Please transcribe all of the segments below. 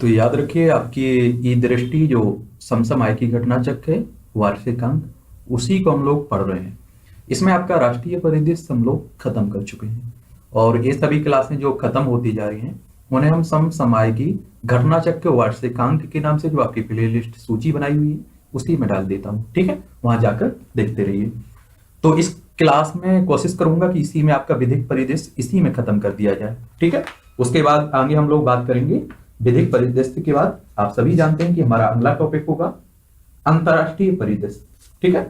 तो याद रखिए आपकी ई दृष्टि जो समसम आय की घटना चक्र है, वार्षिकांक, उसी को हम लोग पढ़ रहे हैं। इसमें आपका राष्ट्रीय परिदृश्य हम लोग खत्म कर चुके हैं और ये सभी क्लासें जो खत्म होती जा रही हैं उन्हें हम समसम आय की घटना चक्र वार्षिकांक के नाम से जो आपकी प्लेलिस्ट सूची बनाई हुई है उसी में डाल देता हूँ। ठीक है, वहां जाकर देखते रहिए। तो इस क्लास में कोशिश करूंगा कि इसी में आपका विधिक परिदृश्य इसी में खत्म कर दिया जाए। ठीक है, उसके बाद आगे हम लोग बात करेंगे विधिक परिदृश्य के बाद। आप सभी जानते हैं कि हमारा अगला टॉपिक होगा अंतरराष्ट्रीय परिदृश्य। ठीक है,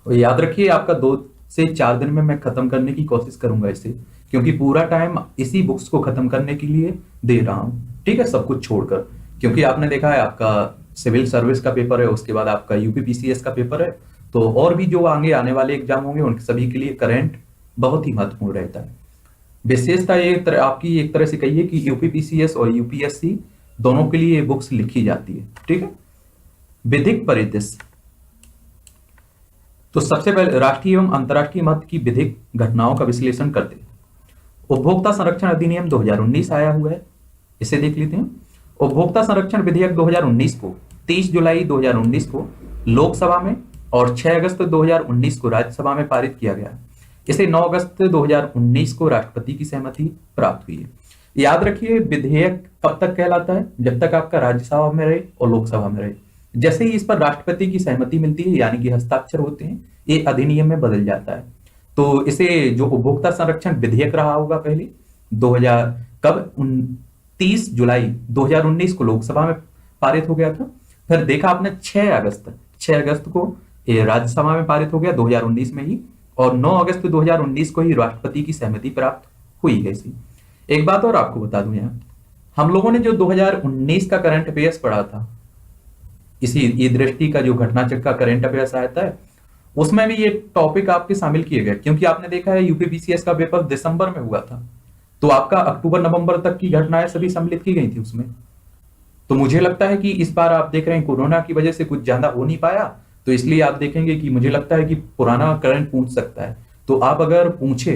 तो याद रखिए आपका 2 से 4 दिन में मैं खत्म करने की कोशिश करूंगा इसे, क्योंकि पूरा टाइम इसी बुक्स को खत्म करने के लिए दे रहा हूं। ठीक है, सब कुछ छोड़कर, क्योंकि आपने देखा है आपका सिविल सर्विस का पेपर है, उसके बाद आपका यूपीपीसीएस का पेपर है, तो और भी जो आगे आने वाले एग्जाम होंगे उन सभी के लिए करंट बहुत ही महत्वपूर्ण रहता है। विशेषता ये आपकी एक तरह से कहिए कि यूपीपीसीएस और यूपीएससी दोनों के लिए बुक्स लिखी जाती है। ठीक है, विधिक परिदृश्य। तो सबसे पहले राष्ट्रीय एवं अंतर्राष्ट्रीय महत्व की विधिक घटनाओं का विश्लेषण करते हैं। उपभोक्ता संरक्षण अधिनियम 2019 आया हुआ है, इसे देख लेते हैं। उपभोक्ता संरक्षण विधेयक 2019 को 30 जुलाई 2019 को लोकसभा में और 6 अगस्त 2019 को राज्यसभा में पारित किया गया। इसे 9 अगस्त 2019 को राष्ट्रपति की सहमति प्राप्त हुई है। याद रखिए विधेयक कब तक कहलाता है? जब तक आपका राज्यसभा में रहे और लोकसभा में रहे। जैसे ही इस पर राष्ट्रपति की सहमति मिलती है यानी कि हस्ताक्षर होते हैं, ये अधिनियम में बदल जाता है। तो इसे जो उपभोक्ता संरक्षण विधेयक रहा होगा पहले 2000 कब 30 जुलाई 2019 को लोकसभा में पारित हो गया था। फिर देखा आपने 6 अगस्त को ये राज्यसभा में पारित हो गया 2019 में ही, और 9 अगस्त 2019 को ही राष्ट्रपति की सहमति प्राप्त हुई है इसी। एक बात और आपको बता दूं, यहाँ हम लोगों ने जो 2019 का करंट अफेयर्स पढ़ा था, इसी ई दृष्टि का जो घटना चक्र का करंट अफेयर्स आया था, उसमें भी ये टॉपिक आपके शामिल किए गए, क्योंकि आपने देखा है यूपीपीसीएस का पेपर दिसंबर में हुआ था, तो आपका अक्टूबर नवंबर तक की घटनाएं सभी सम्मिलित की गई थी उसमें। तो मुझे लगता है कि इस बार आप देख रहे हैं कोरोना की वजह से कुछ ज्यादा हो नहीं पाया, तो इसलिए आप देखेंगे कि मुझे लगता है कि पुराना करंट पूछ सकता है। तो आप अगर पूछे,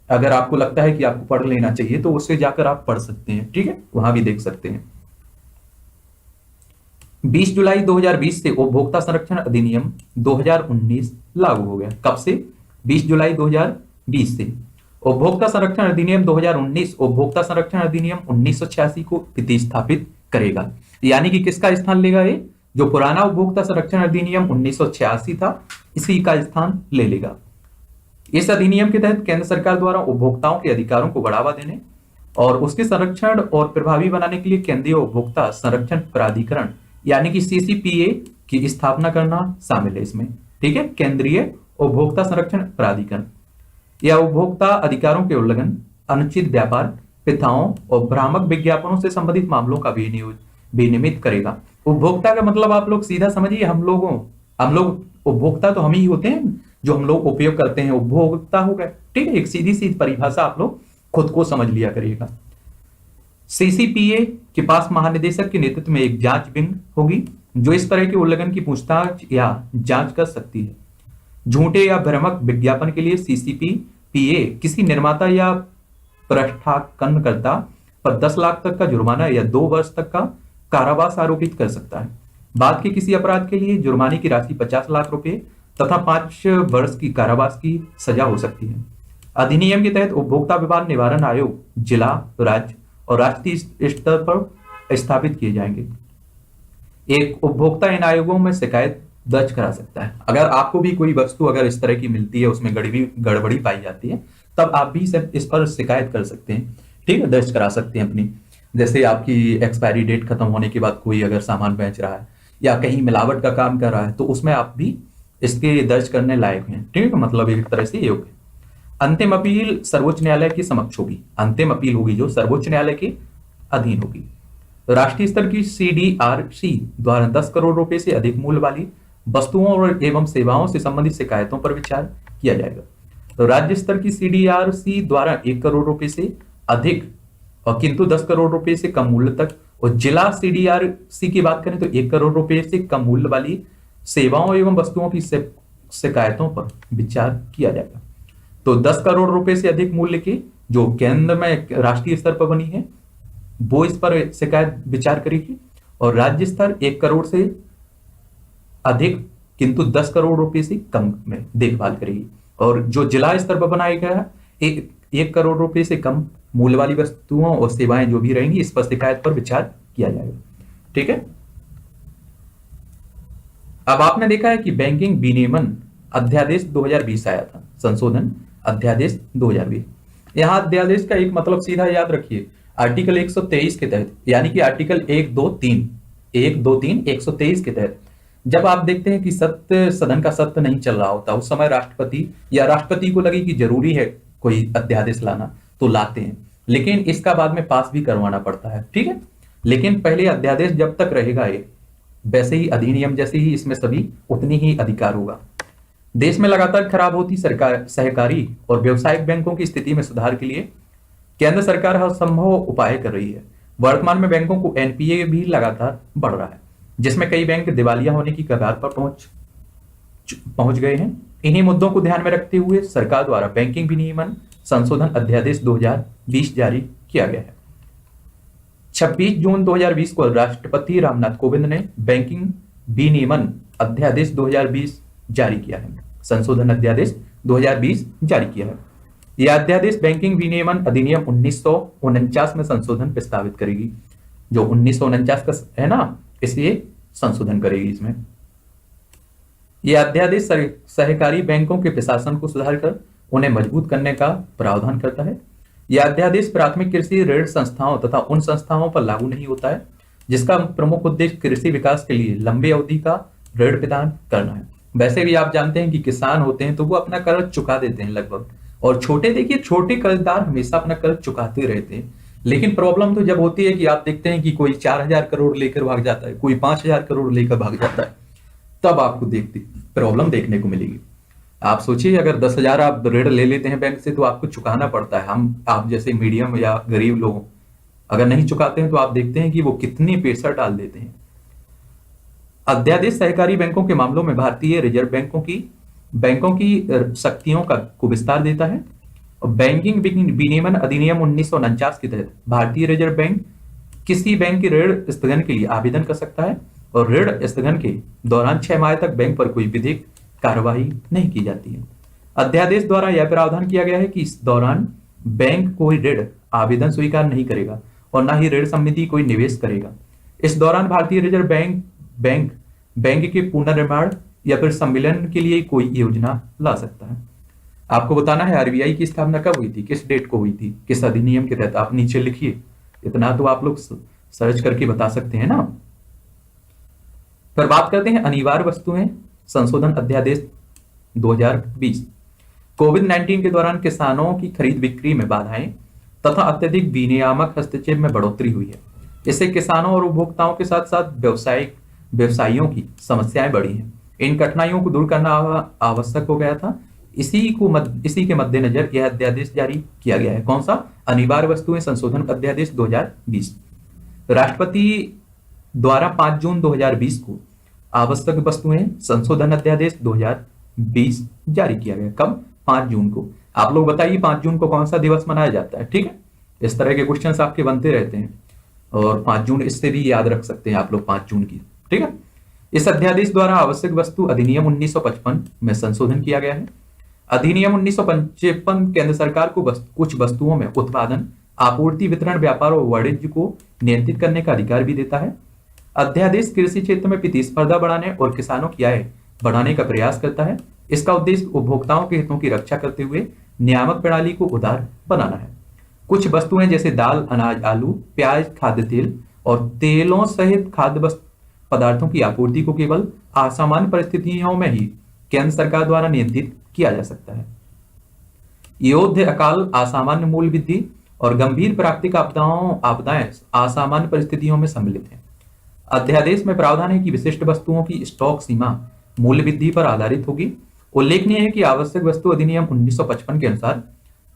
अगर आपको लगता है कि आपको पढ़ लेना चाहिए तो उससे जाकर आप पढ़ सकते हैं। ठीक है, वहां भी देख सकते हैं। 20 जुलाई 2020 से उपभोक्ता संरक्षण अधिनियम 2019 लागू हो गया। कब से? 20 जुलाई 2020 से। उपभोक्ता संरक्षण अधिनियम 2019 उपभोक्ता संरक्षण अधिनियम 1986 को प्रतिस्थापित करेगा, यानी कि किसका स्थान लेगा? ये जो पुराना उपभोक्ता संरक्षण अधिनियम 1986 था, इसी का स्थान ले लेगा। इस अधिनियम के तहत केंद्र सरकार द्वारा उपभोक्ताओं के अधिकारों को बढ़ावा देने और उसके संरक्षण और प्रभावी बनाने के लिए केंद्रीय उपभोक्ता संरक्षण प्राधिकरण यानी कि सीसीपीए की स्थापना करना शामिल है इसमें। ठीक है, केंद्रीय उपभोक्ता संरक्षण प्राधिकरण यह उपभोक्ता अधिकारों के उल्लंघन, अनुचित व्यापार प्रथाओं और भ्रामक विज्ञापनों से संबंधित मामलों का विनियमित करेगा। उपभोक्ता का मतलब आप लोग सीधा समझिए, हम लोग उपभोक्ता तो हम ही होते हैं, जो हम लोग उपयोग करते हैं उपभोक्ता हो गए। ठीक है, एक सीधी सी परिभाषा आप लोग खुद को समझ लिया करिएगा। सीसीपीए के पास महानिदेशक के नेतृत्व में एक जांच विंग होगी जो इस तरह के उल्लंघन की पूछताछ या जांच कर सकती है। झूठे या भ्रामक विज्ञापन के लिए सीसीपीए किसी निर्माता या प्रष्ठाकनकर्ता पर 10 लाख तक का जुर्माना या 2 वर्ष तक का कारावास आरोपित कर सकता है। बाद के किसी अपराध के लिए जुर्माने की राशि 50 लाख रुपए तथा 5 वर्ष की कारावास की सजा हो सकती है। अधिनियम के तहत उपभोक्ता विवाद निवारण आयोग जिला, राज्य और राष्ट्रीय स्तर पर स्थापित किए जाएंगे। एक उपभोक्ता इन आयोगों में शिकायत दर्ज करा सकता है। अगर आपको भी कोई वस्तु अगर इस तरह की मिलती है, उसमें गड़बड़ी पाई जाती है, तब आप भी इस पर शिकायत कर सकते हैं। ठीक है, दर्ज करा सकते हैं अपनी। जैसे आपकी एक्सपायरी डेट खत्म होने के बाद कोई अगर सामान बेच रहा है या कहीं मिलावट का काम कर रहा है, तो उसमें आप भी इसके दर्ज करने लायक हैं। ठीक है, मतलब एक तरह से योग्य है। अंतिम अपील सर्वोच्च न्यायालय के समक्ष होगी। अंतिम अपील होगी जो सर्वोच्च न्यायालय के अधीन होगी। राष्ट्रीय स्तर की सीडीआरसी द्वारा 10 करोड़ रुपए से अधिक मूल्य वाली वस्तुओं और एवं सेवाओं से संबंधित शिकायतों पर विचार किया जाएगा। तो राज्य स्तर की सीडीआरसी द्वारा 1 करोड़ रुपए से अधिक और किंतु 10 करोड़ रुपए से कम मूल्य तक, और जिला सीडीआरसी की बात करें तो 1 करोड़ रुपए से कम मूल्य वाली सेवाओं एवं वस्तुओं की शिकायतों पर विचार किया जाएगा। तो 10 करोड़ रुपए से अधिक मूल्य की जो केंद्र में राष्ट्रीय स्तर पर बनी है वो इस पर शिकायत विचार करेगी, और राज्य स्तर 1 करोड़ से अधिक किंतु 10 करोड़ रुपए से कम में देखभाल करेगी। और जो जिला स्तर पर बनाया गया है, 1 करोड़ रुपए से कम मूल्य वाली वस्तुओं और सेवाएं जो भी रहेंगी, इस पर शिकायत पर विचार किया जाएगा। ठीक है। अब आपने देखा है कि बैंकिंग विनियमन अध्यादेश 2020 आया था, संशोधन अध्यादेश 2020। यहां अध्यादेश का एक मतलब सीधा याद रखिए, आर्टिकल 123 के तहत, यानी कि आर्टिकल 123 के तहत जब आप देखते हैं कि सत्य सदन का सत्य नहीं चल रहा होता, उस समय राष्ट्रपति या राष्ट्रपति को लगे कि जरूरी है कोई अध्यादेश लाना, तो लाते हैं, लेकिन इसका बाद में पास भी करवाना पड़ता है। ठीक है। लेकिन पहले अध्यादेश जब तक रहेगा ये, वैसे ही अधिनियम जैसे ही इसमें सभी उतनी ही अधिकार होगा। देश में लगातार खराब होती सरकार सहकारी और व्यावसायिक बैंकों की स्थिति में सुधार के लिए केंद्र सरकार हर संभव उपाय कर रही है। वर्तमान में बैंकों को एनपीए भी लगातार बढ़ रहा है, जिसमें कई बैंक दिवालिया होने की कगार पर पहुंच गए हैं। इन्हीं मुद्दों को ध्यान में रखते हुए सरकार द्वारा बैंकिंग विनियमन संशोधन अध्यादेश 2020 जारी किया गया है। 26 जून 2020 को राष्ट्रपति रामनाथ कोविंद ने बैंकिंग विनियमन अध्यादेश 2020 जारी किया है, संशोधन अध्यादेश 2020 जारी किया है। यह अध्यादेश बैंकिंग विनियमन अधिनियम 1949 में संशोधन प्रस्तावित करेगी। जो 1949 का है ना, इसलिए संशोधन करेगी इसमें। यह अध्यादेश सहकारी बैंकों के प्रशासन को सुधार कर उन्हें मजबूत करने का प्रावधान करता है। यह अध्यादेश प्राथमिक कृषि ऋण संस्थाओं तथा उन संस्थाओं पर लागू नहीं होता है जिसका प्रमुख उद्देश्य कृषि विकास के लिए लंबी अवधि का ऋण प्रदान करना है। वैसे भी आप जानते हैं कि किसान होते हैं तो वो अपना कर्ज चुका देते हैं लगभग, और छोटे कर्जदार हमेशा अपना कर्ज चुकाते रहते हैं। लेकिन प्रॉब्लम तो जब होती है कि आप देखते हैं कि कोई 4000 करोड़ लेकर भाग जाता है, कोई 5000 करोड़ लेकर भाग जाता है, तब आपको प्रॉब्लम देखने को मिलेगी। आप सोचिए, अगर 10,000 आप ऋण ले लेते हैं बैंक से तो आपको चुकाना पड़ता है। आप जैसे मीडियम या गरीब लोग अगर नहीं चुकाते हैं तो आप देखते हैं कि वो कितनी प्रेशर डाल देते हैं। अध्यादेश सहकारी बैंकों के मामलों में भारतीय रिजर्व बैंकों की शक्तियों को विस्तार देता है। बैंकिंग विनियमन अधिनियम 1949 के तहत भारतीय रिजर्व बैंक किसी बैंक के ऋण स्थगन के लिए आवेदन कर सकता है, और ऋण स्थगन के दौरान 6 माह तक बैंक पर कोई विधिक कार्रवाई नहीं की जाती है। अध्यादेश द्वारा यह प्रावधान किया गया है कि इस दौरान बैंक कोई ऋण आवेदन स्वीकार नहीं करेगा और न ही ऋण समिति कोई निवेश करेगा। इस दौरान भारतीय रिजर्व बैंक के पुनर्निर्माण या फिर सम्मेलन के लिए कोई योजना ला सकता है। आपको बताना है आरबीआई की स्थापना कब हुई थी, किस डेट को हुई थी, किस अधिनियम के तहत, आप नीचे लिखिए। इतना तो आप लोग सर्च करके बता सकते हैं ना। फिर बात करते हैं अनिवार्य वस्तुएं संशोधन अध्यादेश 2020। कोविड-19 के दौरान किसानों की खरीद बिक्री में बाधाएं तथा अत्यधिक विनियामक हस्तक्षेप में बढ़ोतरी हुई है। इससे किसानों और उपभोक्ताओं के साथ साथ व्यवसायियों की समस्याएं बढ़ी हैं। इन कठिनाइयों को दूर करना आवश्यक हो गया था। इसी के मद्देनजर यह अध्यादेश जारी किया गया है। कौन सा? अनिवार्य वस्तुएं संशोधन अध्यादेश 2020। राष्ट्रपति द्वारा 5 जून 2020 को आवश्यक वस्तुएं संशोधन अध्यादेश 2020 जारी किया गया। कब? 5 जून को। आप लोग बताइए 5 जून को कौन सा दिवस मनाया जाता है? ठीक है, इस तरह के क्वेश्चंस आपके बनते रहते हैं, और 5 जून इससे भी याद रख सकते हैं आप लोग 5 जून की। ठीक है। इस अध्यादेश द्वारा आवश्यक वस्तु अधिनियम 1955 में संशोधन किया गया है। अधिनियम 1955 केंद्र सरकार को कुछ वस्तुओं में उत्पादन, आपूर्ति, वितरण, व्यापार और वाणिज्य को नियंत्रित करने का अधिकार भी देता है। अध्यादेश कृषि क्षेत्र में प्रतिस्पर्धा बढ़ाने और किसानों की आय बढ़ाने का प्रयास करता है। इसका उद्देश्य उपभोक्ताओं के हितों की रक्षा करते हुए नियामक प्रणाली को उदार बनाना है। कुछ वस्तुएं जैसे दाल, अनाज, आलू, प्याज, खाद्य तेल और तेलों सहित खाद्य पदार्थों की आपूर्ति को केवल असामान्य परिस्थितियों में ही केंद्र सरकार द्वारा नियंत्रित किया जा सकता है। युद्ध, अकाल, असामान्य मूल्य वृद्धि और गंभीर प्राकृतिक आपदाएं असामान्य परिस्थितियों में सम्मिलित हैं। अध्यादेश में प्रावधान है कि विशिष्ट वस्तुओं की स्टॉक सीमा मूल्य वृद्धि पर आधारित होगी। उल्लेखनीय है कि आवश्यक वस्तु अधिनियम 1955 के अनुसार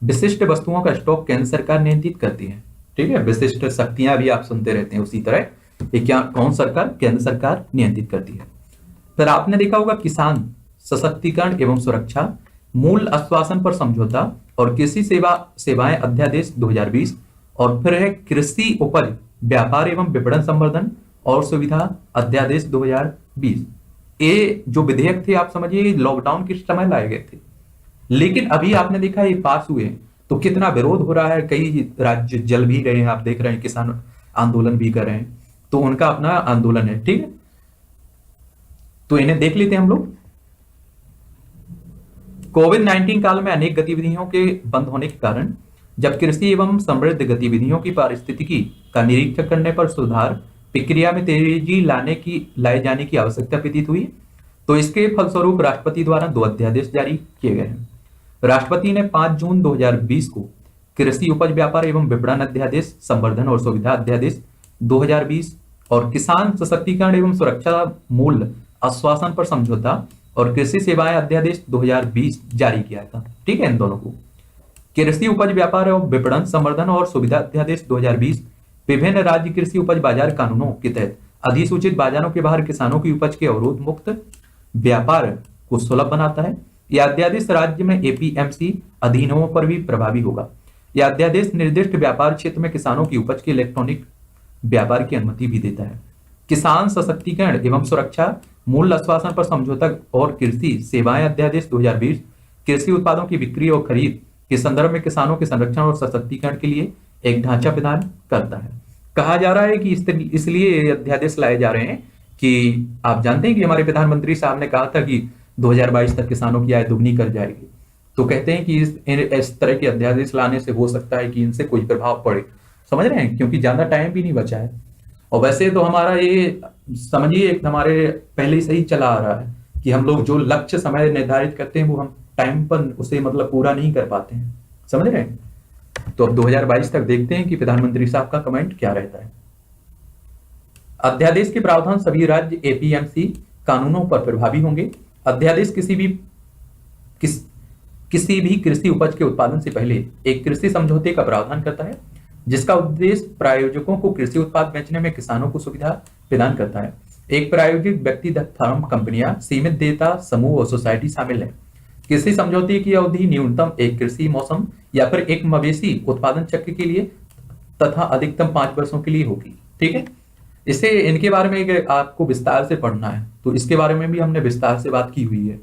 विशिष्ट वस्तुओं का स्टॉक केंद्र सरकार नियंत्रित करती है। ठीक है, विशिष्ट शक्तियां भी आप सुनते रहते हैं, उसी तरह कौन सरकार? केंद्र सरकार नियंत्रित करती है। फिर आपने देखा होगा किसान सशक्तिकरण एवं सुरक्षा, मूल आश्वासन पर समझौता और कृषि सेवाएं अध्यादेश 2020 और फिर है कृषि उपज व्यापार एवं विपणन संवर्धन और सुविधा अध्यादेश 2020। ये जो विधेयक थे आप समझिए लॉकडाउन के समय लाए गए थे, लेकिन अभी आपने देखा ये पास हुए तो कितना विरोध हो रहा है, कई राज्य जल भी रहे हैं, आप देख रहे हैं किसान आंदोलन भी कर रहे हैं, तो उनका अपना आंदोलन है। ठीक है, तो इन्हें देख लेते हैं हम लोग। कोविड-19 काल में अनेक गतिविधियों के बंद होने के कारण जब कृषि एवं समृद्ध गतिविधियों की पारिस्थितिकी का निरीक्षण करने पर सुधार प्रक्रिया में तेजी लाए जाने की आवश्यकता प्रतीत हुई, तो इसके फलस्वरूप राष्ट्रपति द्वारा 2 अध्यादेश जारी किए गए हैं। राष्ट्रपति ने 5 जून 2020 को कृषि उपज व्यापार एवं विपणन अध्यादेश संवर्धन और सुविधा अध्यादेश 2020 और किसान सशक्तिकरण एवं सुरक्षा मूल्य आश्वासन पर समझौता और कृषि सेवाएं अध्यादेश 2020 जारी किया था। ठीक है, इन दोनों को कृषि उपज व्यापार एवं विपणन संवर्धन और सुविधा अध्यादेश 2020 विभिन्न राज्य कृषि उपज बाजार कानूनों के तहत अधिसूचित बाजारों के बाहर किसानों की उपज के अवरोध मुक्त व्यापार को सुलभ बनाता है। यह अध्यादेश राज्य में एपीएमसी अधिनियमों पर भी प्रभावी होगा। यह अध्यादेश निर्दिष्ट व्यापार क्षेत्र में किसानों की उपज के इलेक्ट्रॉनिक व्यापार की अनुमति भी देता है। किसान सशक्तिकरण एवं सुरक्षा मूल्य आश्वासन पर समझौता और कृषि सेवाएं अध्यादेश 2020 कृषि उत्पादों की बिक्री और खरीद के संदर्भ में किसानों के संरक्षण और सशक्तिकरण के लिए एक ढांचा प्रदान करता है। कहा जा रहा है कि इसलिए ये अध्यादेश लाए जा रहे हैं कि आप जानते हैं कि हमारे प्रधानमंत्री साहब ने कहा था कि 2022 तक किसानों की आय दुगनी कर जाएगी, तो कहते हैं कि इस तरह के अध्यादेश लाने से हो सकता है कि इनसे कोई प्रभाव पड़े। समझ रहे हैं, क्योंकि ज्यादा टाइम भी नहीं बचा है। और वैसे तो हमारा ये समझिए हमारे पहले से ही चला आ रहा है कि हम लोग जो लक्ष्य समय निर्धारित करते हैं वो हम टाइम पर उसे मतलब पूरा नहीं कर पाते हैं। समझ रहे हैं, तो अब 2022 तक देखते हैं कि प्रधानमंत्री साहब का कमेंट क्या रहता है। अध्यादेश के प्रावधान सभी राज्य एपीएमसी कानूनों पर प्रभावी होंगे। अध्यादेश किसी भी कृषि उपज के उत्पादन से पहले एक कृषि समझौते का प्रावधान करता है, जिसका उद्देश्य प्रायोजकों को कृषि उत्पाद बेचने में किसानों को सुविधा प्रदान करता है। एक प्रायोजिक व्यक्ति, फार्म कंपनियां, सीमित देयता समूह और सोसाइटी शामिल है। कृषि समझौते की अवधि न्यूनतम एक कृषि मौसम या फिर एक मवेशी उत्पादन चक्र के लिए तथा अधिकतम 5 वर्षों के लिए होगी। ठीक है, इसे इनके बारे में आपको विस्तार से पढ़ना है, तो इसके बारे में भी हमने विस्तार से बात की हुई है।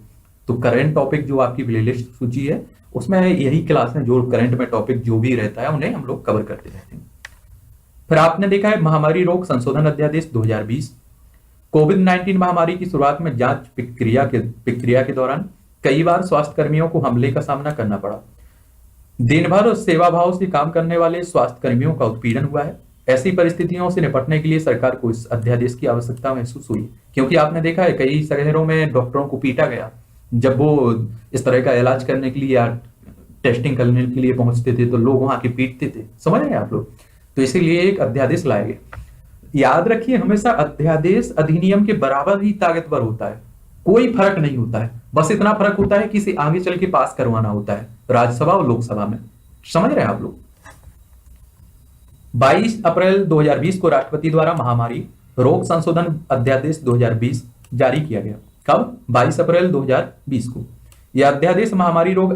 तो करंट टॉपिक जो आपकी प्लेलिस्ट सूची है उसमें यही क्लास में जो करंट में टॉपिक जो भी रहता है उन्हें हम लोग कवर करते रहते हैं। फिर आपने देखा है महामारी रोग संशोधन अध्यादेश 2020। कोविड-19 महामारी की शुरुआत में जांच प्रक्रिया के दौरान कई बार स्वास्थ्य कर्मियों को हमले का सामना करना पड़ा। दिन भर सेवा भाव से काम करने वाले स्वास्थ्य कर्मियों का उत्पीड़न हुआ है। ऐसी परिस्थितियों से निपटने के लिए सरकार को इस अध्यादेश की आवश्यकता महसूस हुई, क्योंकि आपने देखा है कई शहरों में डॉक्टरों को पीटा गया जब वो इस तरह का इलाज करने के लिए या टेस्टिंग करने के लिए पहुंचते थे, तो लोग वहां के पीटते थे। समझ रहे हैं आप लोग, तो इसीलिए एक अध्यादेश लाए गए। याद रखिए हमेशा अध्यादेश अधिनियम के बराबर ही ताकतवर होता है, कोई फर्क नहीं होता है, बस इतना फर्क होता है कि इसे आगे चल के पास करवाना होता है राज्यसभा और लोकसभा में। समझ रहे हैं आप लोग। 22 अप्रैल 2020 को राष्ट्रपति द्वारा महामारी रोग संशोधन अध्यादेश 2020 जारी किया गया। कब? 22 अप्रैल 2020 को। यह अध्यादेश महामारी रोग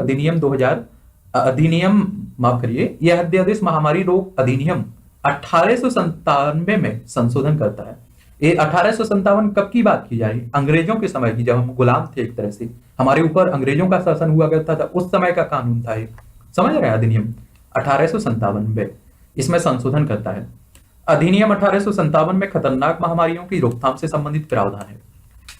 यह अध्यादेश महामारी रोग अधिनियम 1897 में संशोधन करता है। ये 1857 कब की बात की जा रही है? अंग्रेजों के समय की, जब हम गुलाम थे, एक तरह से हमारे ऊपर अंग्रेजों का शासन हुआ करता था, उस समय का कानून था ये। समझ रहे हैं, अधिनियम 1857 में इसमें संशोधन करता है। अधिनियम 1857 में खतरनाक महामारियों की रोकथाम से संबंधित प्रावधान है।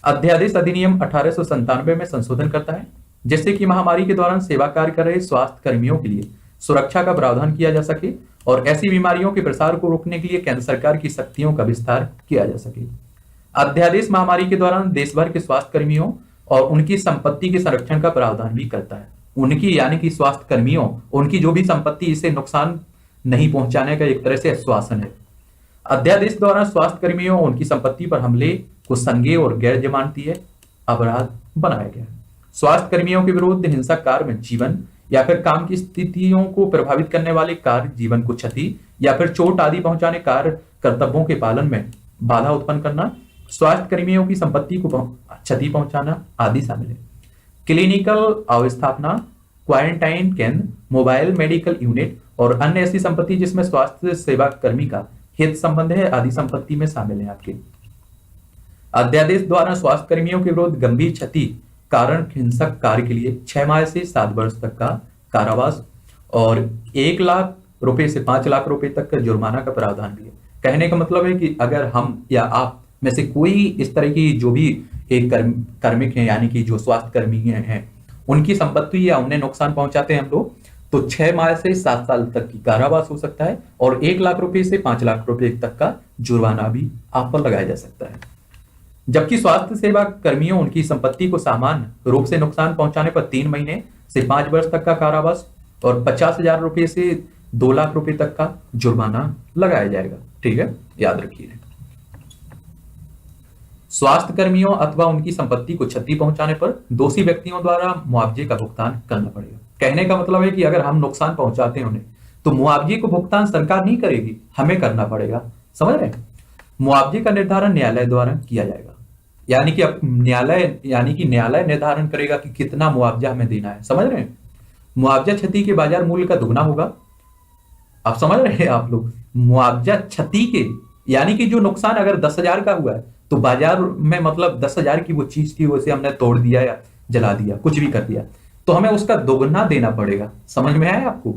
अध्यादेश अधिनियम 1897 में संशोधन करता है जिससे कि महामारी के दौरान सेवा कार्य कर रहे स्वास्थ्य कर्मियों के लिए सुरक्षा का प्रावधान किया जा सके और ऐसी बीमारियों के प्रसार को रोकने के लिए केंद्र सरकार की शक्तियों का विस्तार किया जा सके। अध्यादेश महामारी के दौरान देश भर के स्वास्थ्य कर्मियों और उनकी संपत्ति के संरक्षण का प्रावधान भी करता है। उनकी यानी कि स्वास्थ्य कर्मियों, उनकी जो भी संपत्ति, इसे नुकसान नहीं पहुंचाने का एक तरह से आश्वासन है। अध्यादेश द्वारा स्वास्थ्य कर्मियों और उनकी संपत्ति पर हमले को संज्ञेय और गैर जमानतीय अपराध बनाया गया है। स्वास्थ्य कर्मियों के विरुद्ध हिंसक कार्य में जीवन या फिर काम की स्थितियों को प्रभावित करने वाले कार्य, जीवन को क्षति या फिर चोट आदि पहुंचाने कार्य कर्तव्यों के पालन में बाधा उत्पन्न करना, स्वास्थ्य कर्मियों की संपत्ति को क्षति पहुंचाना आदि शामिल है। क्लिनिकल अवस्थापना, क्वारंटाइन केंद्र मोबाइल मेडिकल यूनिट और अन्य ऐसी संपत्ति जिसमें स्वास्थ्य सेवा कर्मी का हित संबंध है आदि संपत्ति में शामिल है आपके। अध्यादेश द्वारा स्वास्थ्य कर्मियों के विरुद्ध गंभीर क्षति कारण हिंसक कार्य के लिए 6 माह से 7 वर्ष तक का कारावास और 1 लाख रुपए से 5 लाख रुपए तक का जुर्माना का प्रावधान भी है। कहने का मतलब है कि अगर हम या आप में से कोई इस तरह की जो भी एक कार्मिक है यानी कि जो स्वास्थ्य कर्मी हैं उनकी संपत्ति या उन्हें नुकसान पहुंचाते हैं हम लोग, तो 6 माह से 7 साल तक की कारावास हो सकता है और 1 लाख रुपए से 5 लाख रुपए तक का जुर्माना भी आप पर लगाया जा सकता है। जबकि स्वास्थ्य सेवा कर्मियों उनकी संपत्ति को सामान्य रूप से नुकसान पहुंचाने पर 3 महीने से 5 वर्ष तक का कारावास और 50,000 रुपए से 2 लाख रुपए तक का जुर्माना लगाया जाएगा। ठीक है, याद रखिए। स्वास्थ्य कर्मियों अथवा उनकी संपत्ति को क्षति पहुंचाने पर दोषी व्यक्तियों द्वारा मुआवजे का भुगतान करना पड़ेगा। कहने का मतलब है कि अगर हम नुकसान पहुंचाते हैं उन्हें तो मुआवजे को भुगतान सरकार नहीं करेगी, हमें करना पड़ेगा। समझ रहे हैं? मुआवजे का निर्धारण न्यायालय द्वारा किया जाएगा, यानी कि अब न्यायालय निर्धारण करेगा कि कितना मुआवजा हमें देना है। समझ रहे हैं? मुआवजा क्षति के बाजार मूल्य का दुगना होगा। आप समझ रहे हैं आप लोग? मुआवजा क्षति के यानी कि जो नुकसान अगर 10,000 का हुआ है तो बाजार में मतलब 10,000 की वो चीज थी, उसे हमने तोड़ दिया या जला दिया, कुछ भी कर दिया, तो हमें उसका दोगुना देना पड़ेगा। समझ में आया आपको?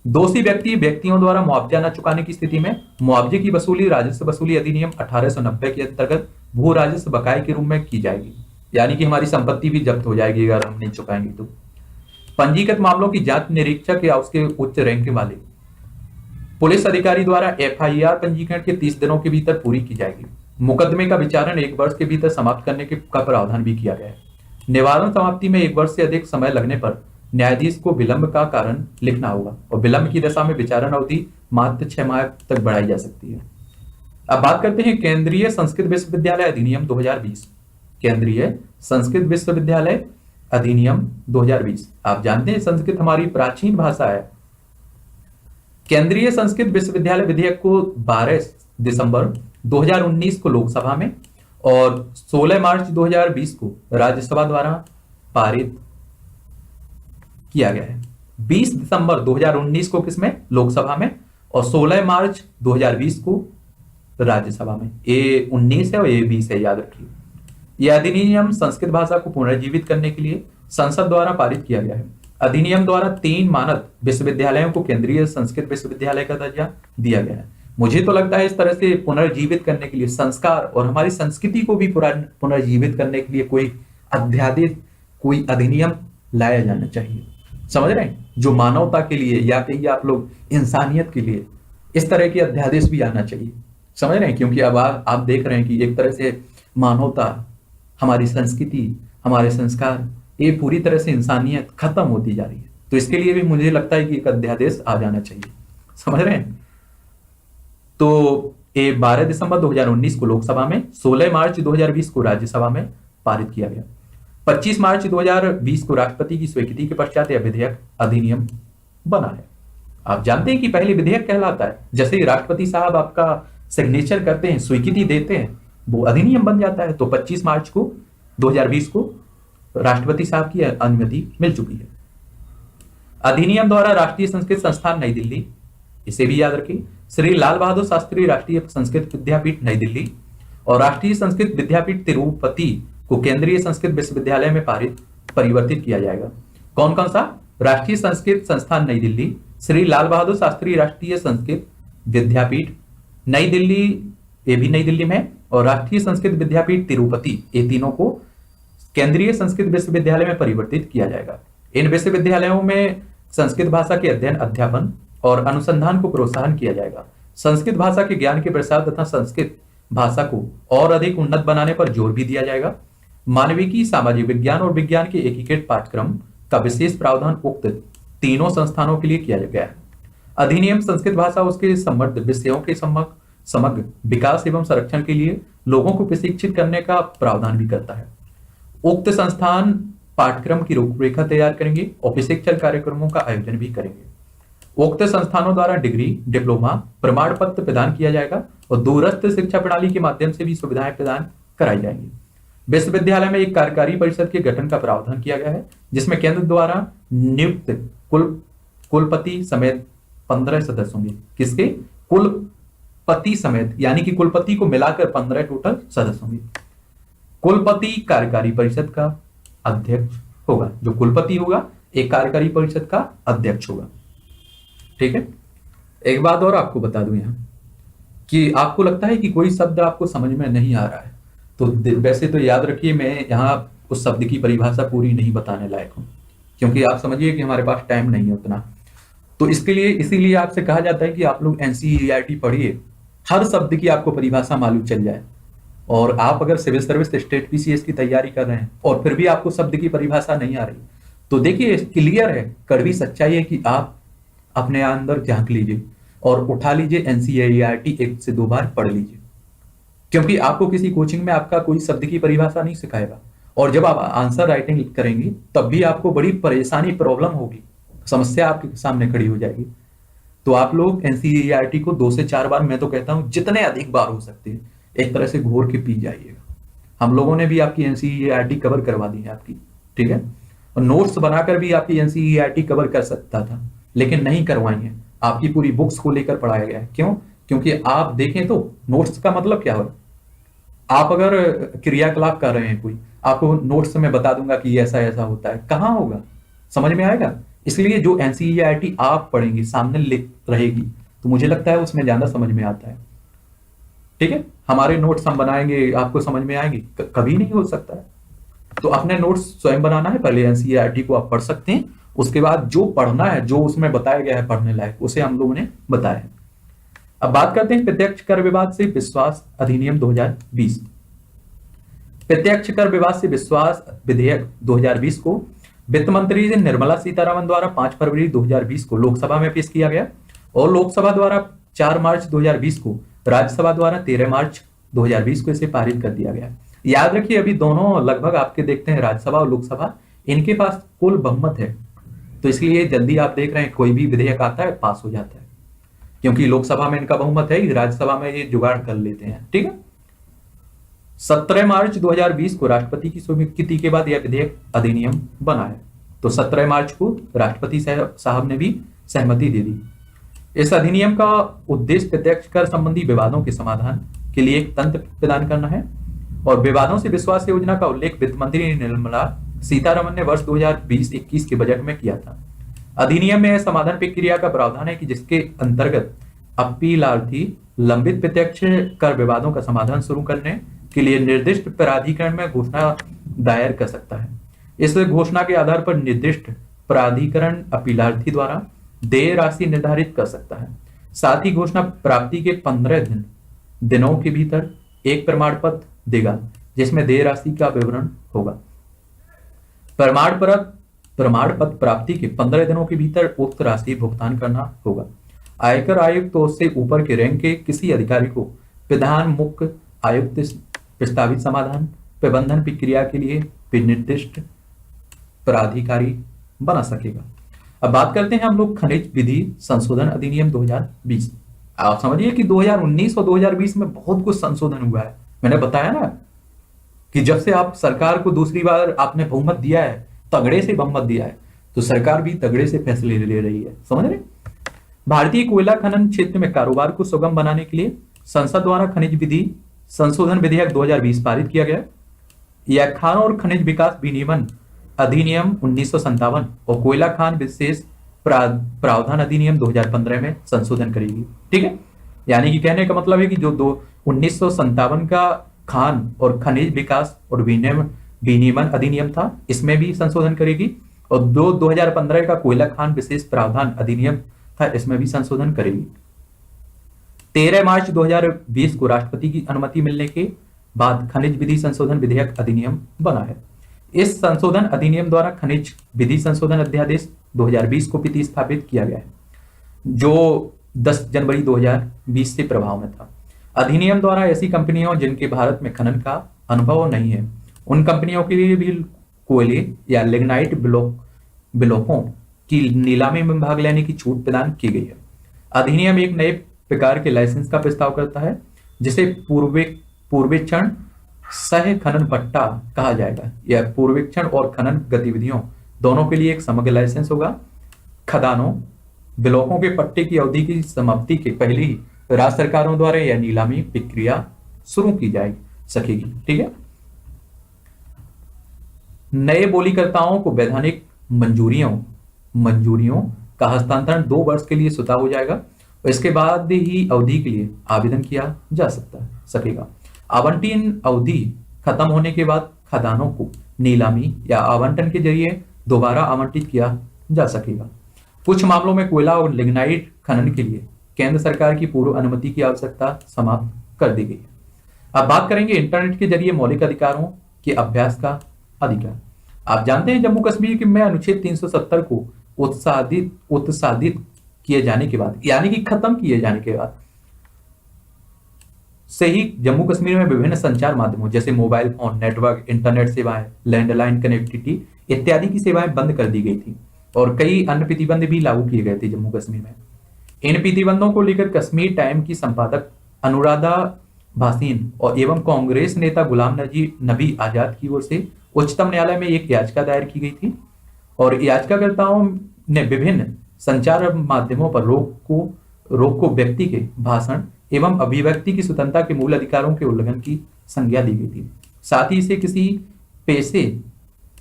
दोषी व्यक्तियों द्वारा मुआवजा न चुकाने की स्थिति में मुआवजे की वसूली राजस्व वसूली अधिनियम 1890 के अंतर्गत भू राजस्व बकाये के रूप में की जाएगी, यानी कि हमारी संपत्ति भी जब्त हो जाएगी अगर हम नहीं चुकाएंगे तो। पंजीकृत मामलों की जांच निरीक्षक या उसके उच्च रैंक वाले पुलिस अधिकारी द्वारा FIR पंजीकरण के 30 दिनों के भीतर पूरी की जाएगी। मुकदमे का विचारण 1 वर्ष के भीतर समाप्त करने का प्रावधान भी किया गया है। निवारण समाप्ति में 1 वर्ष से अधिक समय लगने पर न्यायाधीश को विलंब का कारण लिखना होगा और विलंब की दशा में विचारण अवधि मात्र 6 माह तक बढ़ाई जा सकती है। अब बात करते हैं केंद्रीय संस्कृत विश्वविद्यालय अधिनियम 2020। केंद्रीय संस्कृत विश्वविद्यालय अधिनियम 2020। आप जानते हैं संस्कृत हमारी प्राचीन भाषा है। केंद्रीय संस्कृत विश्वविद्यालय विधेयक को 12 दिसंबर 2019 को लोकसभा में और 16 मार्च 2020 को राज्यसभा द्वारा पारित किया गया है। 20 दिसंबर 2019 को किसमें? लोकसभा में, और 16 मार्च 2020 को राज्यसभा में। ए 19 है और ए 20 है, याद रखिए। यह अधिनियम संस्कृत भाषा को पुनर्जीवित करने के लिए संसद द्वारा पारित किया गया है। अधिनियम द्वारा 3 मानद विश्वविद्यालयों को केंद्रीय संस्कृत विश्वविद्यालय का दर्जा दिया गया है। मुझे तो लगता है इस तरह से पुनर्जीवित करने के लिए, संस्कार और हमारी संस्कृति को भी पुनर्जीवित करने के लिए कोई अध्यादेश, कोई अधिनियम लाया जाना चाहिए। समझ रहे हैं? जो मानवता के लिए या कहिए आप लोग इंसानियत के लिए, इस तरह के अध्यादेश भी आना चाहिए। समझ रहे हैं? क्योंकि अब आप देख रहे हैं कि एक तरह से मानवता, हमारी संस्कृति, हमारे संस्कार, ये पूरी तरह से इंसानियत खत्म होती जा रही है। तो इसके लिए भी मुझे लगता है कि एक अध्यादेश आ जाना चाहिए। समझ रहे हैं? तो ये 12 दिसंबर 2019 को लोकसभा में, 16 मार्च 2020 को राज्यसभा में पारित किया गया। 25 मार्च 2020 को राष्ट्रपति की स्वीकृति के पश्चात यह विधेयक अधिनियम बना है। आप जानते हैं कि पहले विधेयक कहलाता है, जैसे ही राष्ट्रपति साहब आपका सिग्नेचर करते हैं, स्वीकृति देते हैं, वो अधिनियम बन जाता है। तो 25 मार्च को 2020 को राष्ट्रपति साहब की अनुमति मिल चुकी है। अधिनियम द्वारा राष्ट्रीय संस्कृत संस्थान नई दिल्ली, इसे भी याद रखिए, श्री लाल बहादुर शास्त्री राष्ट्रीय संस्कृत विद्यापीठ नई दिल्ली और राष्ट्रीय संस्कृत विद्यापीठ तिरुपति को केंद्रीय संस्कृत विश्वविद्यालय में परिवर्तित किया जाएगा। कौन कौन सा? राष्ट्रीय संस्कृत संस्थान नई दिल्ली, श्री लाल बहादुर शास्त्री राष्ट्रीय संस्कृत विद्यापीठ नई दिल्ली, ये भी नई दिल्ली में, और राष्ट्रीय संस्कृत विद्यापीठ तिरुपति, ये तीनों को केंद्रीय संस्कृत विश्वविद्यालय में परिवर्तित किया जाएगा। इन विश्वविद्यालयों में संस्कृत भाषा के अध्ययन, अध्यापन और अनुसंधान को प्रोत्साहन किया जाएगा। संस्कृत भाषा के ज्ञान के प्रसार तथा संस्कृत भाषा को और अधिक उन्नत बनाने पर जोर भी दिया जाएगा। मानविकी, सामाजिक विज्ञान और विज्ञान के एकीकृत पाठ्यक्रम का विशेष प्रावधान उक्त तीनों संस्थानों के लिए किया गया है। अधिनियम संस्कृत भाषा उसके समृद्ध विषयों के समग्र विकास एवं संरक्षण के लिए लोगों को प्रशिक्षित करने का प्रावधान भी करता है। उक्त संस्थान पाठ्यक्रम की रूपरेखा तैयार करेंगे और प्रशिक्षण कार्यक्रमों का आयोजन भी करेंगे। उक्त संस्थानों द्वारा डिग्री, डिप्लोमा, प्रमाण पत्र प्रदान किया जाएगा और दूरस्थ शिक्षा प्रणाली के माध्यम से भी सुविधाएं प्रदान कराई जाएंगी। विश्वविद्यालय में एक कार्यकारी परिषद के गठन का प्रावधान किया गया है, जिसमें केंद्र द्वारा नियुक्त कुल कुलपति समेत 15 सदस्य होंगे। किसके? कुलपति समेत, यानी कि कुलपति को मिलाकर 15 टोटल सदस्य होंगे। कुलपति कार्यकारी परिषद का अध्यक्ष होगा। जो कुलपति होगा एक कार्यकारी परिषद का अध्यक्ष होगा। ठीक है। एक बात और आपको बता दूं यहां कि आपको लगता है कि कोई शब्द आपको समझ में नहीं आ रहा है, तो वैसे तो याद रखिए मैं यहाँ उस शब्द की परिभाषा पूरी नहीं बताने लायक हूं, क्योंकि आप समझिए कि हमारे पास टाइम नहीं है उतना। तो इसके लिए इसीलिए आपसे कहा जाता है कि आप लोग एनसीईआरटी पढ़िए, हर शब्द की आपको परिभाषा मालूम चल जाए। और आप अगर सिविल सर्विस स्टेट पीसीएस की तैयारी कर रहे हैं और फिर भी आपको शब्द की परिभाषा नहीं आ रही, तो देखिए क्लियर है, कड़वी सच्चाई है कि आप अपने अंदर झांक लीजिए और उठा लीजिए एनसीईआरटी 1 से 2 बार पढ़ लीजिए, क्योंकि आपको किसी कोचिंग में आपका कोई शब्द की परिभाषा नहीं सिखाएगा। और जब आप आंसर राइटिंग करेंगे तब भी आपको बड़ी परेशानी, प्रॉब्लम होगी, समस्या आपके सामने खड़ी हो जाएगी। तो आप लोग एनसीईआरटी को 2 से 4 बार, मैं तो कहता हूं जितने अधिक बार हो सकते हैं, एक तरह से घोर के पी जाइएगा। हम लोगों ने भी आपकी एनसीईआरटी कवर करवा दी है आपकी, ठीक है। और नोट्स बनाकर भी आपकी एनसीईआरटी कवर कर सकता था, लेकिन नहीं करवाई है। आपकी पूरी बुक्स को लेकर पढ़ाया गया है। क्यों? क्योंकि आप देखें तो नोट्स का मतलब क्या हो, आप अगर क्रियाकलाप कर रहे हैं कोई, आपको नोट्स में बता दूंगा कि ऐसा ऐसा होता है, कहां होगा, समझ में आएगा? इसलिए जो एनसीईआरटी आप पढ़ेंगे सामने लिख रहेगी, तो मुझे लगता है उसमें ज्यादा समझ में आता है। ठीक है। हमारे नोट्स हम बनाएंगे, आपको समझ में आएंगे? कभी नहीं हो सकता है। तो अपने नोट्स स्वयं बनाना है। पहले एनसीईआरटी को आप पढ़ सकते हैं, उसके बाद जो पढ़ना है, जो उसमें बताया गया है पढ़ने लायक, उसे हम लोगों ने बताया है। अब बात करते हैं प्रत्यक्ष कर विवाद से विश्वास अधिनियम 2020। प्रत्यक्ष कर विवाद से विश्वास विधेयक 2020 को वित्त मंत्री निर्मला सीतारमण द्वारा 5 फरवरी 2020 को लोकसभा में पेश किया गया और लोकसभा द्वारा 4 मार्च 2020 को, राज्यसभा द्वारा 13 मार्च 2020 को इसे पारित कर दिया गया। याद रखिए अभी दोनों लगभग आपके देखते हैं, राज्यसभा और लोकसभा, इनके पास कुल बहुमत है, तो इसलिए जल्दी आप देख रहे हैं कोई भी विधेयक आता है पास हो जाता है, क्योंकि लोकसभा में इनका बहुमत है, राज्यसभा में ये जुगाड़ कर लेते हैं। ठीक है। 17 मार्च 2020 को राष्ट्रपति की स्वीकृति के बाद यह विधेयक अधिनियम बना है। तो 17 मार्च को राष्ट्रपति साहब ने भी सहमति दे दी। इस अधिनियम का उद्देश्य प्रत्यक्ष कर संबंधी विवादों के समाधान के लिए एक तंत्र प्रदान करना है और विवादों से विश्वास योजना का उल्लेख वित्त मंत्री निर्मला सीतारमण ने वर्ष 2020-21 के बजट में किया था। अधिनियम में समाधान प्रक्रिया का प्रावधान है कि जिसके अंतर्गत अपीलार्थी लंबित प्रत्यक्ष कर विवादों का समाधान शुरू करने के लिए निर्दिष्ट प्राधिकरण में घोषणा दायर कर सकता है। इस घोषणा के आधार पर निर्दिष्ट प्राधिकरण अपीलार्थी द्वारा देय राशि निर्धारित कर सकता है। साथ ही घोषणा प्राप्ति के 15 दिनों के भीतर एक प्रमाण पत्र देगा जिसमें देय राशि का विवरण होगा। प्रमाण पत्र प्राप्ति के 15 दिनों के भीतर उक्त राशि भुगतान करना होगा। आयकर आयुक्त तो उससे ऊपर के रैंक के किसी अधिकारी को प्रधान मुख्य आयुक्त प्रस्तावित समाधान प्रबंधन प्रक्रिया के लिए निर्दिष्ट प्राधिकारी बना सकेगा। अब बात करते हैं हम लोग खनिज विधि संशोधन अधिनियम 2020। आप समझिए कि 2019 और 2020 में बहुत कुछ संशोधन हुआ है। मैंने बताया ना कि जब से आप सरकार को दूसरी बार आपने बहुमत दिया है, तगड़े से बहुमत दिया है, तो सरकार भी तगड़े से फैसले ले रही है। समझ रहे? भारतीय कोयला खनन क्षेत्र में कारोबार को सुगम बनाने के लिए संसद द्वारा खनिज विधि संशोधन विधेयक 2020 पारित किया गया। यह खान और खनिज विकास विनियमन अधिनियम 1957 और कोयला खान विशेष प्रावधान अधिनियम 2015 में संशोधन करेगी। ठीक है। यानी कि कहने का मतलब है कि जो 1957 का खान और खनिज विकास और विनियमन अधिनियम था, इसमें भी संशोधन करेगी और 2015 का कोयला खान विशेष प्रावधान अधिनियम था, इसमें भी संशोधन करेगी। 13 मार्च 2020 को राष्ट्रपति की अनुमति मिलने के बाद खनिज विधि संशोधन विधेयक अधिनियम बना है। इस संशोधन अधिनियम द्वारा खनिज विधि संशोधन अध्यादेश 2020 को प्रतिस्थापित किया गया है, जो 10 जनवरी 2020 से प्रभाव में था। अधिनियम द्वारा ऐसी कंपनियों जिनके भारत में खनन का अनुभव नहीं है, उन कंपनियों के लिए भी कोयले या लिग्नाइट ब्लॉकों की नीलामी में भाग लेने की छूट प्रदान की गई है। अधिनियम एक नए प्रकार के लाइसेंस का प्रस्ताव करता है जिसे पूर्वेक्षण सह खनन पट्टा कहा जाएगा। यह पूर्वेक्षण और खनन गतिविधियों दोनों के लिए एक समग्र लाइसेंस होगा। खदानों ब्लॉकों के पट्टे की अवधि की समाप्ति के पहले ही राज्य सरकारों द्वारा यह नीलामी प्रक्रिया शुरू की जा सकेगी। ठीक है। नए बोलीकर्ताओं को वैधानिक मंजूरियों का हस्तांतरण 2 वर्ष के लिए स्वतः हो जाएगा और इसके बाद ही अवधि के लिए आवेदन किया जा सकेगा। आवंटन अवधि खत्म होने के बाद खदानों को नीलामी या आवंटन के जरिए दोबारा आवंटित किया जा सकेगा। कुछ मामलों में कोयला और लिग्नाइट खनन के लिए केंद्र सरकार की पूर्व अनुमति की आवश्यकता समाप्त कर दी गई है। अब बात करेंगे इंटरनेट के जरिए मौलिक अधिकारों के अभ्यास का अधिकार। आप जानते हैं जम्मू कश्मीर में अनुच्छेद 370 को उत्सादित किए जाने के बाद, यानी कि खत्म किए जाने के बाद से ही जम्मू कश्मीर में विभिन्न संचार माध्यमों जैसे मोबाइल फोन नेटवर्क, इंटरनेट सेवाएं, लैंडलाइन कनेक्टिविटी इत्यादि की सेवाएं बंद कर दी गई थी और कई अन्य प्रतिबंध भी लागू किए गए थे जम्मू कश्मीर में। इन प्रतिबंधों को लेकर कश्मीर टाइम की संपादक अनुराधा भासीन और एवं कांग्रेस नेता गुलाम नबी आजाद की ओर से उच्चतम न्यायालय में एक याचिका दायर की गई थी और याचिकाकर्ताओं ने विभिन्न संचार माध्यमों पर रोक को व्यक्ति के भाषण एवं अभिव्यक्ति की स्वतंत्रता के मूल अधिकारों के उल्लंघन की संज्ञा दी गई थी। साथ ही इसे किसी पेशे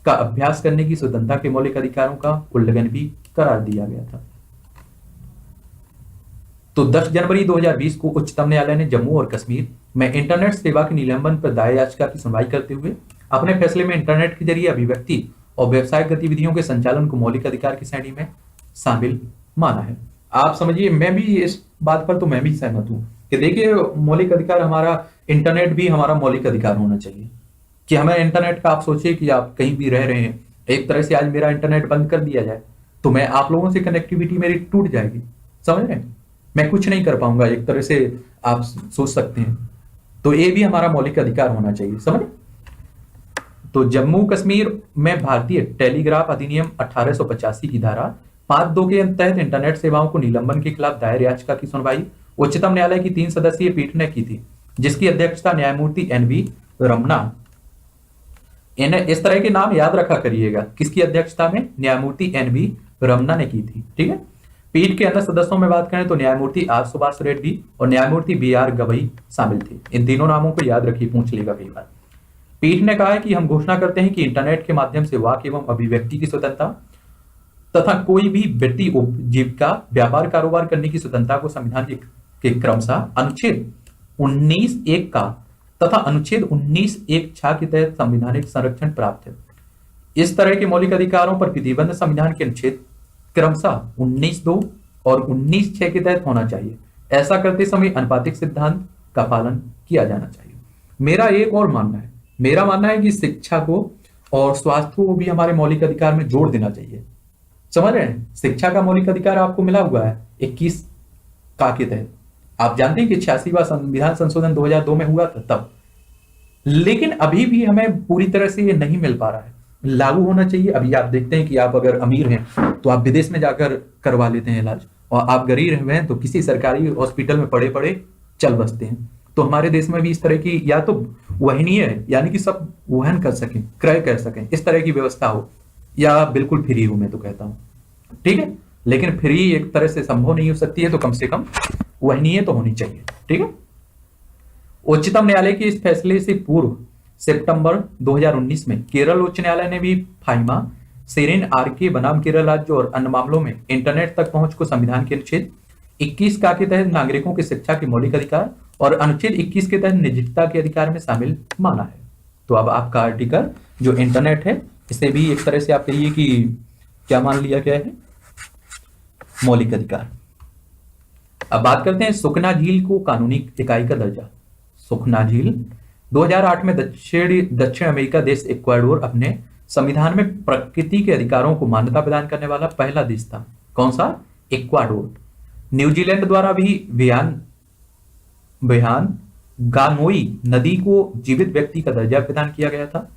का अभ्यास करने की स्वतंत्रता के मौलिक अधिकारों का उल्लंघन भी करार दिया गया था। तो 10 जनवरी 2020 को उच्चतम न्यायालय ने जम्मू और कश्मीर में इंटरनेट सेवा के निलंबन पर दायर याचिका की सुनवाई करते हुए अपने फैसले में इंटरनेट के जरिए अभिव्यक्ति और व्यावसायिक गतिविधियों के संचालन को मौलिक अधिकार की श्रेणी में शामिल माना है। आप समझिए, मैं भी इस बात पर तो मैं भी सहमत हूं कि देखिए मौलिक अधिकार हमारा, इंटरनेट भी हमारा मौलिक अधिकार होना चाहिए कि हमें इंटरनेट का, आप सोचिए कि आप कहीं भी रह रहे हैं, एक तरह से आज मेरा इंटरनेट बंद कर दिया जाए तो मैं आप लोगों से कनेक्टिविटी मेरी टूट जाएगी, समझ रहे हैं, मैं कुछ नहीं कर पाऊंगा, एक तरह से आप सोच सकते हैं। तो ये भी हमारा मौलिक अधिकार होना चाहिए, समझ। तो जम्मू कश्मीर में भारतीय टेलीग्राफ अधिनियम 1885 की धारा 5(2) के तहत इंटरनेट सेवाओं को निलंबन के खिलाफ दायर याचिका की सुनवाई उच्चतम न्यायालय की 3 सदस्यीय पीठ ने की थी, जिसकी अध्यक्षता न्यायमूर्ति NV रमना। इन्हें इस तरह के नाम याद रखा करिएगा, किसकी अध्यक्षता में? न्यायमूर्ति NV रमना ने की थी। ठीक है। पीठ के अन्य सदस्यों में बात करें तो न्यायमूर्ति R सुभाष रेड्डी और न्यायमूर्ति BR गवई शामिल थे। इन तीनों नामों को याद रखिए, पूछ लेगा कई बार। पीठ ने कहा है कि हम घोषणा करते हैं कि इंटरनेट के माध्यम से वाक एवं अभिव्यक्ति की स्वतंत्रता तथा कोई भी व्यक्ति उपजीविका, व्यापार, कारोबार करने की स्वतंत्रता को संविधान के क्रमशः अनुच्छेद 19(1) का तथा अनुच्छेद 19(1)(6) के तहत संवैधानिक संरक्षण प्राप्त है। इस तरह के मौलिक अधिकारों पर प्रतिबंध संविधान के अनुच्छेद क्रमशः 19(2) और 19(6) के तहत होना चाहिए। ऐसा करते समय अनुपातिक सिद्धांत का पालन किया जाना चाहिए। मेरा एक और मानना है, मेरा मानना है कि शिक्षा को और स्वास्थ्य को भी हमारे मौलिक अधिकार में जोड़ देना चाहिए, समझ रहे हैं। शिक्षा का मौलिक अधिकार आपको मिला हुआ है 21 का के तहत। आप जानते हैं कि 86वां संविधान संशोधन 2002 में हुआ था तब, लेकिन अभी भी हमें पूरी तरह से ये नहीं मिल पा रहा है, लागू होना चाहिए। अभी आप देखते हैं कि आप अगर अमीर हैं तो आप विदेश में जाकर करवा लेते हैं इलाज, और आप गरीब हैं तो किसी सरकारी हॉस्पिटल में पड़े पड़े चल बसते हैं। तो हमारे देश में भी इस तरह की या तो वहनीय है, यानी कि सब वहन कर सकें, क्रय कर सकें, इस तरह की व्यवस्था हो, या बिल्कुल फ्री हो, मैं तो कहता हूं। ठीक है, लेकिन फ्री एक तरह से संभव नहीं हो सकती है, तो कम से कम वहनीय तो होनी चाहिए। ठीक है। उच्चतम न्यायालय के इस फैसले से पूर्व सितंबर 2019 में केरल उच्च न्यायालय ने भी फाइमा सेरेन RK बनाम केरल राज्य और अन्य मामलों में इंटरनेट तक पहुंच को संविधान के अनुच्छेद 21 का के तहत नागरिकों की शिक्षा के मौलिक अधिकार और अनुच्छेद 21 के तहत निजता के अधिकार में शामिल माना है। तो अब आपका आर्टिकल जो इंटरनेट है, इसे भी एक तरह से आप कहिए कि क्या मान लिया गया है? मौलिक अधिकार। अब बात करते हैं सुखना झील को कानूनी इकाई का दर्जा। सुखना झील 2008 में दक्षिण अमेरिका देश इक्वाडोर अपने संविधान में प्रकृति के अधिकारों को मान्यता प्रदान करने वाला पहला देश था। कौन सा? इक्वाडोर। न्यूजीलैंड द्वारा भी बिहान गानोई नदी को जीवित व्यक्ति का दर्जा प्रदान किया गया था।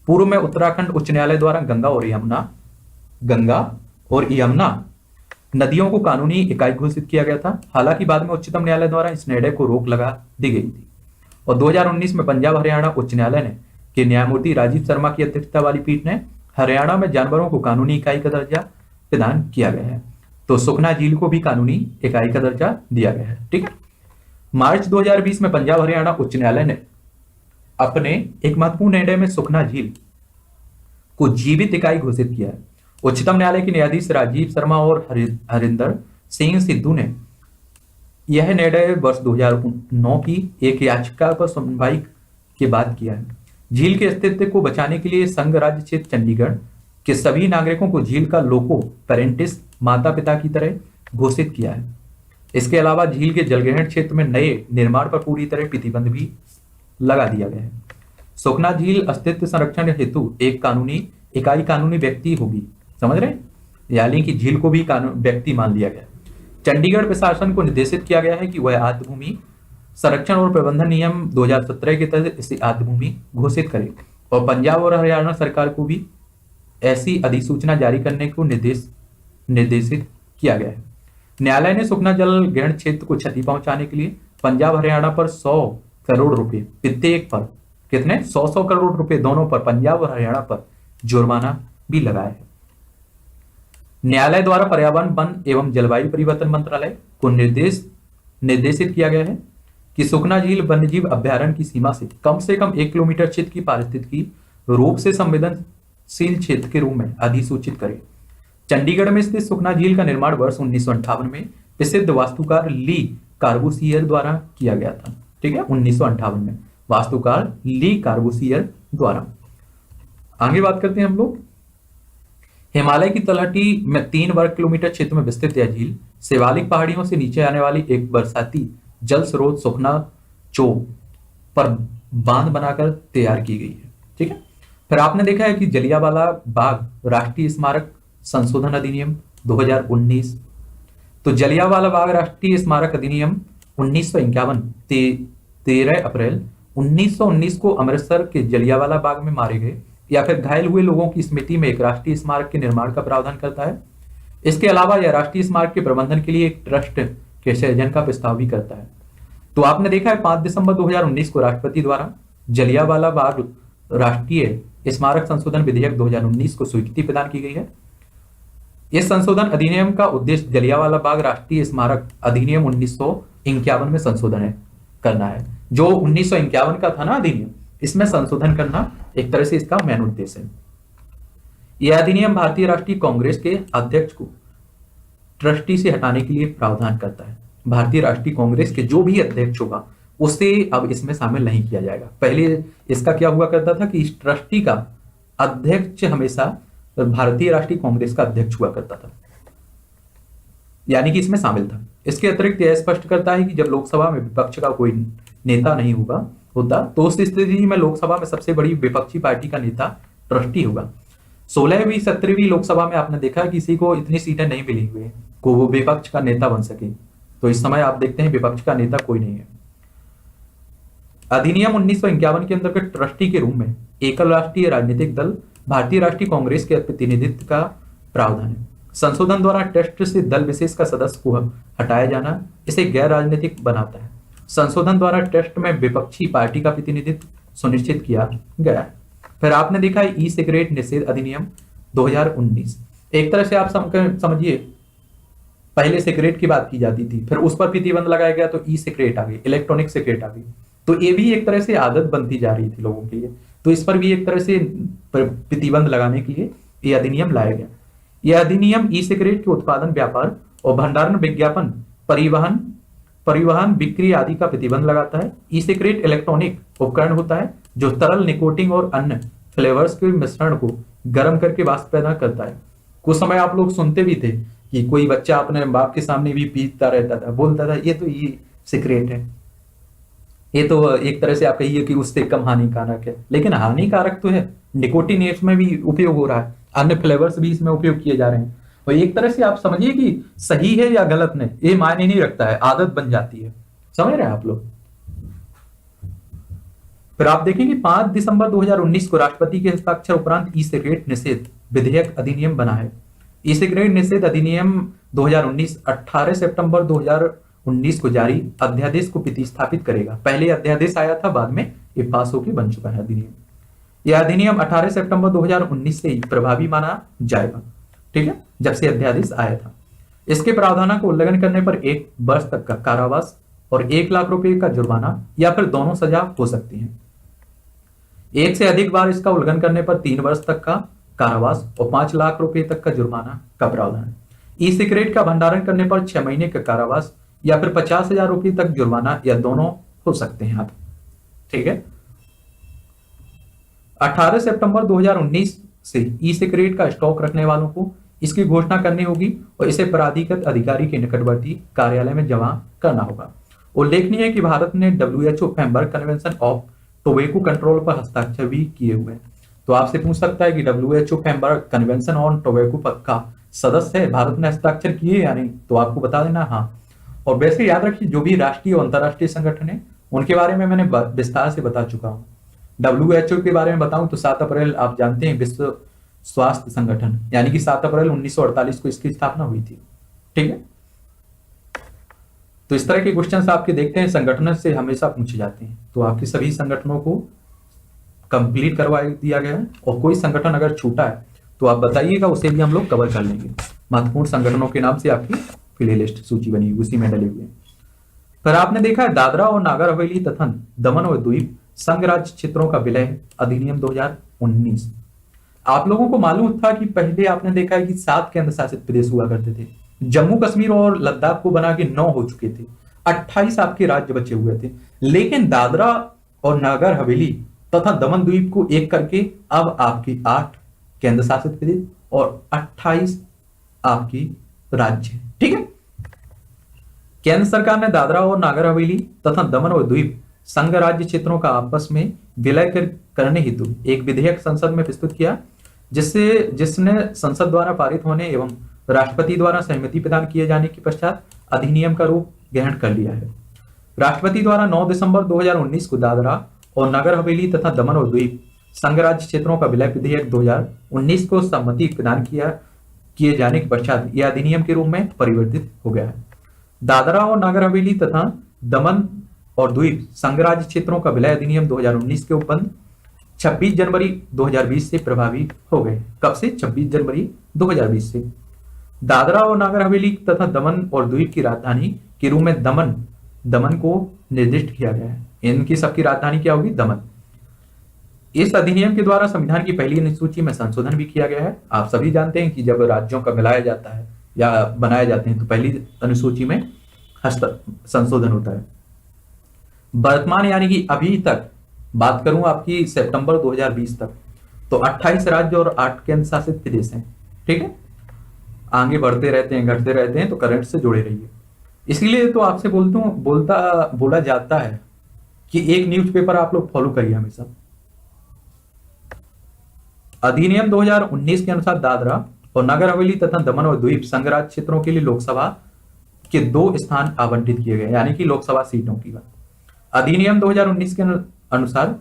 पूर्व में उत्तराखंड उच्च न्यायालय द्वारा गंगा और यमुना नदियों को कानूनी इकाई घोषित किया गया था। हालांकि बाद में उच्चतम न्यायालय द्वारा इस निर्णय को रोक लगा दी गई थी और 2019 में पंजाब हरियाणा उच्च न्यायालय ने के न्यायमूर्ति राजीव शर्मा की अध्यक्षता वाली पीठ ने हरियाणा में जानवरों को कानूनी इकाई का दर्जा प्रदान किया गया है। तो सुखना झील को भी कानूनी इकाई का दर्जा दिया गया है। ठीक है। मार्च 2020 में पंजाब हरियाणा उच्च न्यायालय ने अपने एक महत्वपूर्ण निर्णय में सुखना झील को जीवित इकाई घोषित किया है। उच्चतम न्यायालय के न्यायाधीश राजीव शर्मा और हरिंदर सिंह सिद्धू ने यह निर्णय वर्ष 2009 की एक याचिका पर सुनवाई के बाद किया है। झील के अस्तित्व को बचाने के लिए संघ राज्य क्षेत्र चंडीगढ़ के सभी नागरिकों को झील का लोको पेरेंटिस माता पिता की तरह घोषित किया है। इसके अलावा झील के जलग्रहण क्षेत्र में नए निर्माण पर पूरी तरह प्रतिबंध भी लगा दिया गया है। सुखना झील अस्तित्व संरक्षण हेतु एक कानूनी इकाई कानूनी व्यक्ति होगी। समझ रहे हैं? यानी कि झील को भी कानून व्यक्ति मान लिया गया। चंडीगढ़ प्रशासन को निर्देशित किया गया है कि वह आद्य भूमि संरक्षण और प्रबंधन नियम 2017 के तहत इसे आद्य भूमि घोषित करे और पंजाब और हरियाणा सरकार को भी ऐसी अधिसूचना जारी करने को निर्देशित किया गया है। न्यायालय ने सुखना जल ग्रहण क्षेत्र को क्षति पहुंचाने के लिए पंजाब हरियाणा पर 100 करोड़ रुपए प्रत्येक पर, कितने 100 करोड़ रुपए दोनों पर, पंजाब और हरियाणा पर जुर्माना भी लगाया है। न्यायालय द्वारा पर्यावरण वन एवं जलवायु परिवर्तन मंत्रालय को निर्देशित किया गया है कि सुखना झील वन्यजीव अभ्यारण्य की सीमा से कम 1 किलोमीटर क्षेत्र की पारिस्थितिकी रूप से संवेदनशील क्षेत्र के रूप में अधिसूचित करे। चंडीगढ़ में स्थित सुखना झील का निर्माण वर्ष 1958 में प्रसिद्ध वास्तुकार ली कार्बूसियर द्वारा किया गया था। ठीक है, 1958 में वास्तुकार ली कार्बूसियर द्वारा। आगे बात करते हैं हम लोग। हिमालय की तलहटी में 3 वर्ग किलोमीटर क्षेत्र में विस्तृत यह झील शिवालिक पहाड़ियों से नीचे आने वाली एक बरसाती जल स्रोत सुखना चो पर बांध बनाकर तैयार की गई है। ठीक है। फिर आपने देखा है कि जलियांवाला बाग राष्ट्रीय स्मारक संशोधन अधिनियम 2019। तो जलियांवाला बाग राष्ट्रीय स्मारक अधिनियम 1951 13 अप्रैल 1919 को अमृतसर के जलियांवाला बाग में मारे गए या फिर घायल हुए लोगों की स्मृति में एक राष्ट्रीय स्मारक के निर्माण का प्रावधान करता है। इसके अलावा यह राष्ट्रीय स्मारक के प्रबंधन के लिए एक ट्रस्ट के सृजन का प्रस्ताव भी करता है। तो आपने देखा है 5 दिसंबर 2019 को राष्ट्रपति द्वारा जलियांवाला बाग राष्ट्रीय स्मारक संशोधन विधेयक 2019 को स्वीकृति प्रदान की गई है। इस संशोधन अधिनियम का उद्देश्य जलियांवाला बाग राष्ट्रीय स्मारक अधिनियम 1951 में संशोधन करना है। जो 1951 का था ना अधिनियम, इसमें संशोधन करना एक तरह से इसका मेन उद्देश्य है। यह अधिनियम भारतीय राष्ट्रीय कांग्रेस के अध्यक्ष को ट्रस्टी से हटाने के लिए प्रावधान करता है। भारतीय राष्ट्रीय कांग्रेस के जो भी अध्यक्ष होगा उसे अब इसमें शामिल नहीं किया जाएगा। पहले इसका क्या हुआ करता था कि इस ट्रस्टी का अध्यक्ष हमेशा भारतीय राष्ट्रीय कांग्रेस का अध्यक्ष हुआ करता था, यानी कि इसमें शामिल था। इसके अतिरिक्त यह स्पष्ट करता है कि जब लोकसभा में विपक्ष का कोई नेता नहीं होता तो उस स्थिति में लोकसभा में सबसे बड़ी विपक्षी पार्टी का नेता ट्रस्टी होगा। 16वीं 17वीं लोकसभा में आपने देखा किसी को इतनी सीटें नहीं मिली हुई को वो विपक्ष का नेता बन सके। तो इस समय आप देखते हैं विपक्ष का नेता कोई नहीं है। अधिनियम 1951 के अंतर्गत ट्रस्टी के रूप में एकल राष्ट्रीय राजनीतिक दल भारतीय राष्ट्रीय कांग्रेस के प्रतिनिधित्व का प्रावधान है। संशोधन द्वारा ट्रस्ट से दल विशेष का सदस्य को हटाया जाना इसे गैर राजनीतिक बनाता है। संशोधन द्वारा ट्रस्ट में विपक्षी पार्टी का प्रतिनिधित्व सुनिश्चित किया गया है। फिर आपने देखा है ई सिगरेट निषेध अधिनियम 2019। एक तरह से आप समझिए पहले सिगरेट की बात की जाती थी, फिर उस पर प्रतिबंध लगाया गया तो ई सिगरेट आ गई, इलेक्ट्रॉनिक सिगरेट आ गई। तो ये भी एक तरह से आदत बनती जा रही थी लोगों के लिए, तो इस पर भी एक तरह से प्रतिबंध लगाने के लिए यह अधिनियम लाया गया। यह अधिनियम ई सिगरेट के उत्पादन, व्यापार और भंडारण, विज्ञापन, परिवहन, बिक्री आदि का प्रतिबंध लगाता है। ई सिगरेट इलेक्ट्रॉनिक उपकरण होता है जो तरल निकोटिन और अन्य फ्लेवर्स के मिश्रण को गर्म करके वाष्प पैदा करता है। कुछ समय आप लोग सुनते भी थे कि कोई बच्चा अपने बाप के सामने भी पीता रहता था, बोलता था ये तो ई सिगरेट है, ये तो एक तरह से आप कहिए कि उससे कम हानिकारक है। लेकिन हानिकारक तो है, निकोटिन इसमें भी उपयोग हो रहा है, अन्य फ्लेवर्स भी इसमें उपयोग किए जा रहे हैं। तो एक तरह से आप समझिए कि सही है या गलत नहीं, ये मायने नहीं रखता है, आदत बन जाती है। समझ रहे हैं आप लोग। फिर आप देखेंगे 5 दिसंबर 2019 को राष्ट्रपति के हस्ताक्षर उपरांत ई सिगरेट निषेध विधेयक अधिनियम बना है। ई सिगरेट निषेध अधिनियम 2019 18 सितंबर 2019 को जारी अध्यादेश को प्रतिस्थापित करेगा। पहले अध्यादेश आया था, बाद में ये पास होकर बन चुका है अधिनियम। यह अधिनियम 18 सितंबर 2019 से प्रभावी माना जाएगा। ठीक है, जब से अध्यादेश आया था। इसके प्रावधानों को उल्लंघन करने पर 1 वर्ष तक का कारावास और 1 लाख रुपए का जुर्माना या फिर दोनों सजा हो सकती है। एक से अधिक बार इसका उल्लंघन करने पर 3 वर्ष तक का कारावास और 5 लाख रुपए तक का जुर्माना का प्रावधान है। ई सिगरेट का भंडारण करने पर 6 महीने का कारावास या फिर 50,000 रुपए तक जुर्माना या दोनों हो सकते हैं आप। ठीक है। 18 सितंबर 2019 से ई सिगरेट का स्टॉक रखने वालों को इसकी घोषणा करनी होगी और इसे प्राधिकृत अधिकारी के निकटवर्ती कार्यालय में जमा करना होगा। उल्लेखनीय है कि भारत ने WHO framework convention of tobacco control पर हस्ताक्षर भी किए हुए हैं। तो आपसे पूछ सकता है कि WHO framework convention on tobacco का सदस्य है, भारत ने हस्ताक्षर किए या नहीं, तो आपको बता देना हाँ। और वैसे याद रखिए जो भी राष्ट्रीय और अंतर्राष्ट्रीय संगठन है उनके बारे में मैंने विस्तार से बता चुका हूँ। WHO के बारे में बताऊं तो 7 अप्रैल आप जानते हैं विश्व स्वास्थ्य संगठन, यानी कि 7 अप्रैल 1948 को इसकी स्थापना हुई थी। ठीक है। तो इस तरह के क्वेश्चंस आपके देखते हैं संगठन से हमेशा पूछे जाते हैं, तो आपके सभी संगठनों को कंप्लीट करवा दिया गया है और कोई संगठन अगर छूटा है तो आप बताइएगा, उसे भी हम लोग कवर कर लेंगे। महत्वपूर्ण संगठनों के नाम से आपकी प्ले लिस्ट सूची बनी हुई उसी में डले हुए। पर आपने देखा है दादरा और नागर हवेली तथा दमन और द्वीप संघ राज्य क्षेत्रों का विलय अधिनियम 2019। आप लोगों को मालूम था कि पहले आपने देखा है कि 7 केंद्र शासित प्रदेश हुआ करते थे। जम्मू कश्मीर और लद्दाख को बना के 9 हो चुके थे, 28 आपके राज्य बचे हुए थे। लेकिन दादरा और नागर हवेली तथा दमन द्वीप को एक करके अब आपकी 8 केंद्र शासित प्रदेश और 28 आपकी राज्य। ठीक है। केंद्र सरकार ने दादरा और नागर हवेली तथा दमन और द्वीप संघ राज्य क्षेत्रों का आपस में विलय करने हेतु एक विधेयक संसद में प्रस्तुत किया, जिसने संसद द्वारा पारित होने एवं राष्ट्रपति द्वारा सहमति प्रदान किए जाने के पश्चात अधिनियम का रूप ग्रहण कर लिया है। राष्ट्रपति द्वारा 9 दिसंबर 2019 को दादरा और नगर हवेली तथा दमन और द्वीप संघ राज्य क्षेत्रों का विलय विधेयक 2019 को सहमति प्रदान किए जाने के पश्चात यह अधिनियम के रूप में परिवर्तित हो गया है। दादरा और नागर हवेली तथा दमन और द्वीप संघ राज्य क्षेत्रों का विलय अधिनियम 2019 के उपबंध 26 जनवरी 2020 से प्रभावी हो गए। कब से? 26 जनवरी 2020 से। दादरा और नागर हवेली तथा दमन और द्वीप की राजधानी के रूप में दमन को निर्दिष्ट किया गया है। इनकी सबकी राजधानी क्या होगी? दमन। इस अधिनियम के द्वारा संविधान की पहली अनुसूची में संशोधन भी किया गया है। आप सभी जानते हैं कि जब राज्यों का मिलाया जाता है या बनाए जाते हैं तो पहली अनुसूची में संशोधन होता है। वर्तमान यानी कि अभी तक बात करूं आपकी सितंबर 2020 तक तो 28 राज्य और 8 केंद्र शासित प्रदेश हैं। ठीक है। आगे बढ़ते रहते हैं, घटते रहते हैं, तो करंट से जुड़े रहिए। इसलिए तो आपसे बोला जाता है कि एक न्यूज़पेपर आप लोग फॉलो करिए हमेशा। अधिनियम 2019 के अनुसार दादरा और नगर हवेली तथा दमन और द्वीप संघ राज्य क्षेत्रों के लिए लोकसभा के 2 स्थान आवंटित किए गए, यानी कि लोकसभा सीटों की बात। अधिनियम 2019 के अनुसार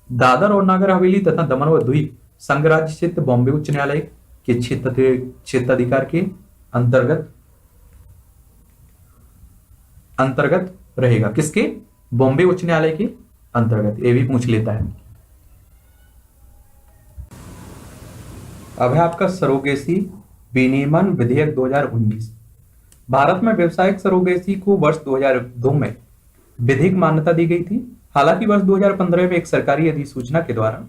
दादर और नगर हवेली तथा दमन और द्वीप संघ राज्य क्षेत्र बॉम्बे उच्च न्यायालय के क्षेत्राधिकार के अंतर्गत रहेगा। किसके? बॉम्बे उच्च न्यायालय के अंतर्गत। ये भी पूछ लेता है। अब है आपका सरोगेसी विनियमन विधेयक 2019। भारत में व्यावसायिक सरोगेसी को वर्ष 2002 में विधिक मान्यता दी गई थी। हालांकि वर्ष 2015 में एक सरकारी अधिसूचना के द्वारा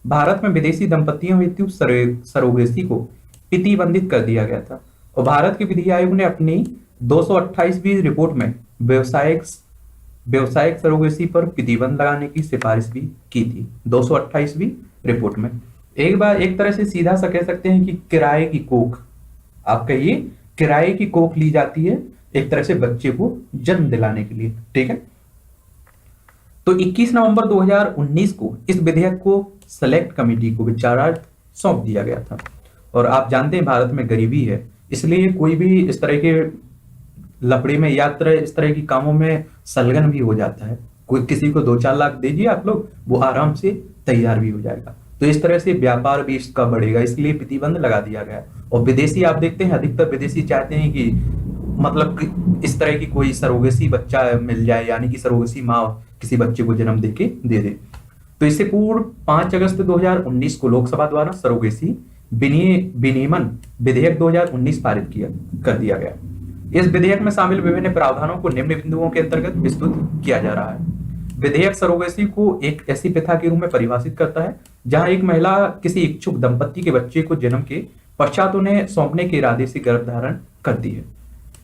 भारत में विदेशी दंपतियों हेतु सरोगेसी को प्रतिबंधित कर दिया गया था और भारत के विधि आयोग ने अपनी 228वीं रिपोर्ट में व्यावसायिक सरोगेसी पर प्रतिबंध लगाने की सिफारिश भी की थी। 228वीं रिपोर्ट में एक तरह से सीधा सा कह सकते हैं कि किराए की कोख, आप कहिए किराए की कोख ली जाती है एक तरह से बच्चे को जन्म दिलाने के लिए। ठीक है। तो 21 नवंबर 2019 को इस विधेयक को सेलेक्ट कमेटी को विचारार्थ सौंप दिया गया था। और आप जानते हैं भारत में गरीबी है, इसलिए कोई भी इस तरह के लफड़े में या इस तरह की कामों में संलग्न भी हो जाता है। कोई किसी को 2-4 लाख दीजिए आप लोग, वो आराम से तैयार भी हो जाएगा। तो इस तरह से व्यापार भी इसका बढ़ेगा, इसलिए प्रतिबंध लगा दिया गया। और विदेशी आप देखते हैं अधिकतर विदेशी चाहते हैं कि मतलब इस तरह की कोई सरोगेसी बच्चा मिल जाए, यानी कि सरोगेसी माँ किसी बच्चे को जन्म देके दे दे। तो इससे पूर्व 5 अगस्त 2019 को लोकसभा द्वारा सरोगेसी विनियमन विधेयक 2019 पारित किया कर दिया गया। इस विधेयक में शामिल विभिन्न प्रावधानों को निम्न बिंदुओं के अंतर्गत विस्तृत किया जा रहा है। विधेयक सरोगेसी को एक ऐसी प्रथा के रूप में परिभाषित करता है जहां एक महिला किसी इच्छुक दंपति के बच्चे को जन्म के पश्चात उन्हें सौंपने के इरादे से गर्भधारण करती है।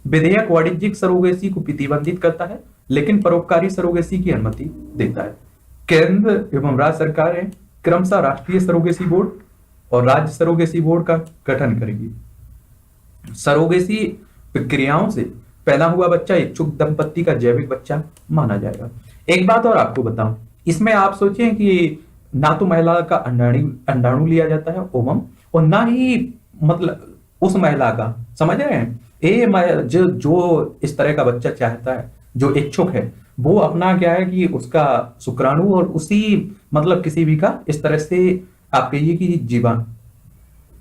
विधेयक वाणिज्यिक सरोगेसी को प्रतिबंधित करता है, लेकिन परोपकारी सरोगेसी की अनुमति देता है। केंद्र एवं राज्य सरकारें क्रमशः राष्ट्रीय सरोगेसी बोर्ड और राज्य सरोगेसी बोर्ड का गठन करेगी। सरोगेसी प्रक्रियाओं से पैदा हुआ बच्चा इच्छुक दंपति का जैविक बच्चा माना जाएगा। एक बात और आपको बताऊं, इसमें आप सोचें कि ना तो महिला का अंडाणु लिया जाता है ओवम, और ना ही मतलब उस महिला का, समझ रहे हैं, जो इस तरह का बच्चा चाहता है, जो इच्छुक है, वो अपना क्या है कि उसका शुक्राणु और उसी मतलब किसी भी का इस तरह से आप कहिए कि जीवाणु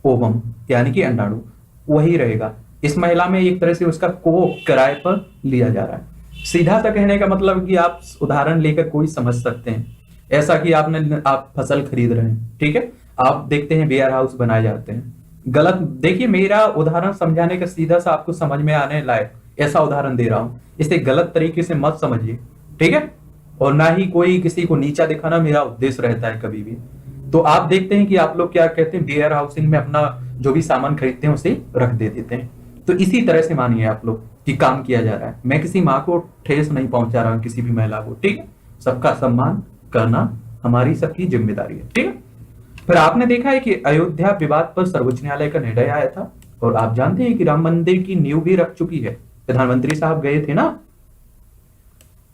ओवम यानी कि अंडाणु वही रहेगा। इस महिला में एक तरह से उसका को किराए पर लिया जा रहा है। सीधा सा कहने का मतलब कि आप उदाहरण लेकर कोई समझ सकते हैं, ऐसा कि आप फसल खरीद रहे हैं, ठीक है, आप देखते हैं वेयर हाउस बनाए जाते हैं, गलत, देखिए मेरा उदाहरण समझाने का सीधा सा आपको समझ में आने लायक ऐसा उदाहरण दे रहा हूं, इसे गलत तरीके से मत समझिए, ठीक है, और ना ही कोई किसी को नीचा दिखाना मेरा उद्देश्य रहता है कभी भी। तो आप देखते हैं कि आप लोग क्या कहते हैं, वेयर हाउसिंग में अपना जो भी सामान खरीदते हैं उसे रख देते हैं। तो इसी तरह से मानिए आप लोग कि काम किया जा रहा है। मैं किसी माँ को ठेस नहीं पहुंचा रहा हूं, किसी भी महिला को, ठीक है, सबका सम्मान करना हमारी सबकी जिम्मेदारी है, ठीक है। फिर आपने देखा है कि अयोध्या विवाद पर सर्वोच्च न्यायालय का निर्णय आया था, और आप जानते हैं कि राम मंदिर की नींव भी रख चुकी है। प्रधानमंत्री साहब गए थे ना।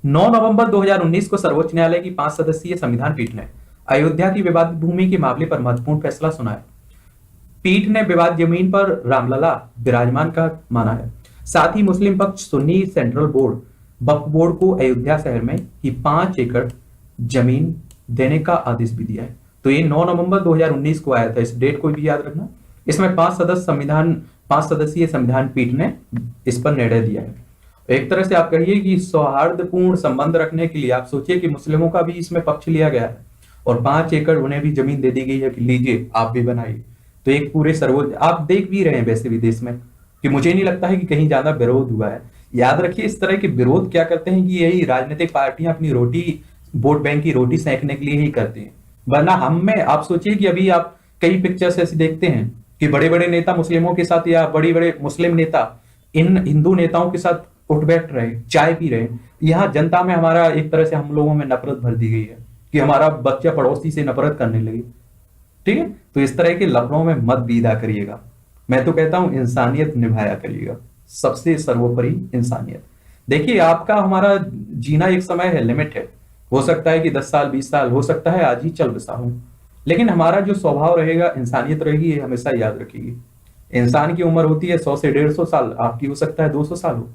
9 नवंबर 2019 को सर्वोच्च न्यायालय की 5 सदस्यीय संविधान पीठ ने अयोध्या की विवादित भूमि के मामले पर महत्वपूर्ण फैसला सुनाया। पीठ ने विवाद जमीन पर रामलला विराजमान का माना है। साथ ही मुस्लिम पक्ष सुन्नी सेंट्रल बोर्ड वक्फ बोर्ड को अयोध्या शहर में ही 5 एकड़ जमीन देने का आदेश भी दिया है। तो ये 9 नवंबर 2019 को आया था, इस डेट को भी याद रखना। इसमें 5 सदस्यीय संविधान पीठ ने इस पर निर्णय दिया है। एक तरह से आप कहिए कि सौहार्दपूर्ण संबंध रखने के लिए आप सोचिए कि मुस्लिमों का भी इसमें पक्ष लिया गया है, और 5 एकड़ उन्हें भी जमीन दे दी गई है कि लीजिए आप भी बनाइए। तो एक पूरे सर्वोच्च, आप देख भी रहे हैं वैसे विदेश में, कि मुझे नहीं लगता है कि कहीं ज्यादा विरोध हुआ है। याद रखिए इस तरह के विरोध क्या करते हैं कि यही राजनीतिक पार्टियां अपनी रोटी, वोट बैंक की रोटी सेंकने के लिए ही करती हैं। वरना हम में आप सोचिए कि अभी आप कई पिक्चर्स ऐसी देखते हैं कि बड़े बड़े नेता मुस्लिमों के साथ, या बड़े बड़े मुस्लिम नेता इन हिंदू नेताओं के साथ उठ बैठ रहे, चाय पी रहे। यहाँ जनता में हमारा एक तरह से हम लोगों में नफरत भर दी गई है कि हमारा बच्चा पड़ोसी से नफरत करने लगे, ठीक है। तो इस तरह के लफड़ों में मत विदा करिएगा। मैं तो कहता हूं इंसानियत निभाया करिएगा, सबसे सर्वोपरि इंसानियत। देखिए आपका हमारा जीना एक समय है, लिमिट है। हो सकता है कि 10 साल 20 साल, हो सकता है आज ही चल बसा हूं, लेकिन हमारा जो स्वभाव रहेगा, इंसानियत रहेगी, ये हमेशा याद रखिएगी। इंसान की उम्र होती है 100 से 150 साल, आपकी हो सकता है 200 साल हो,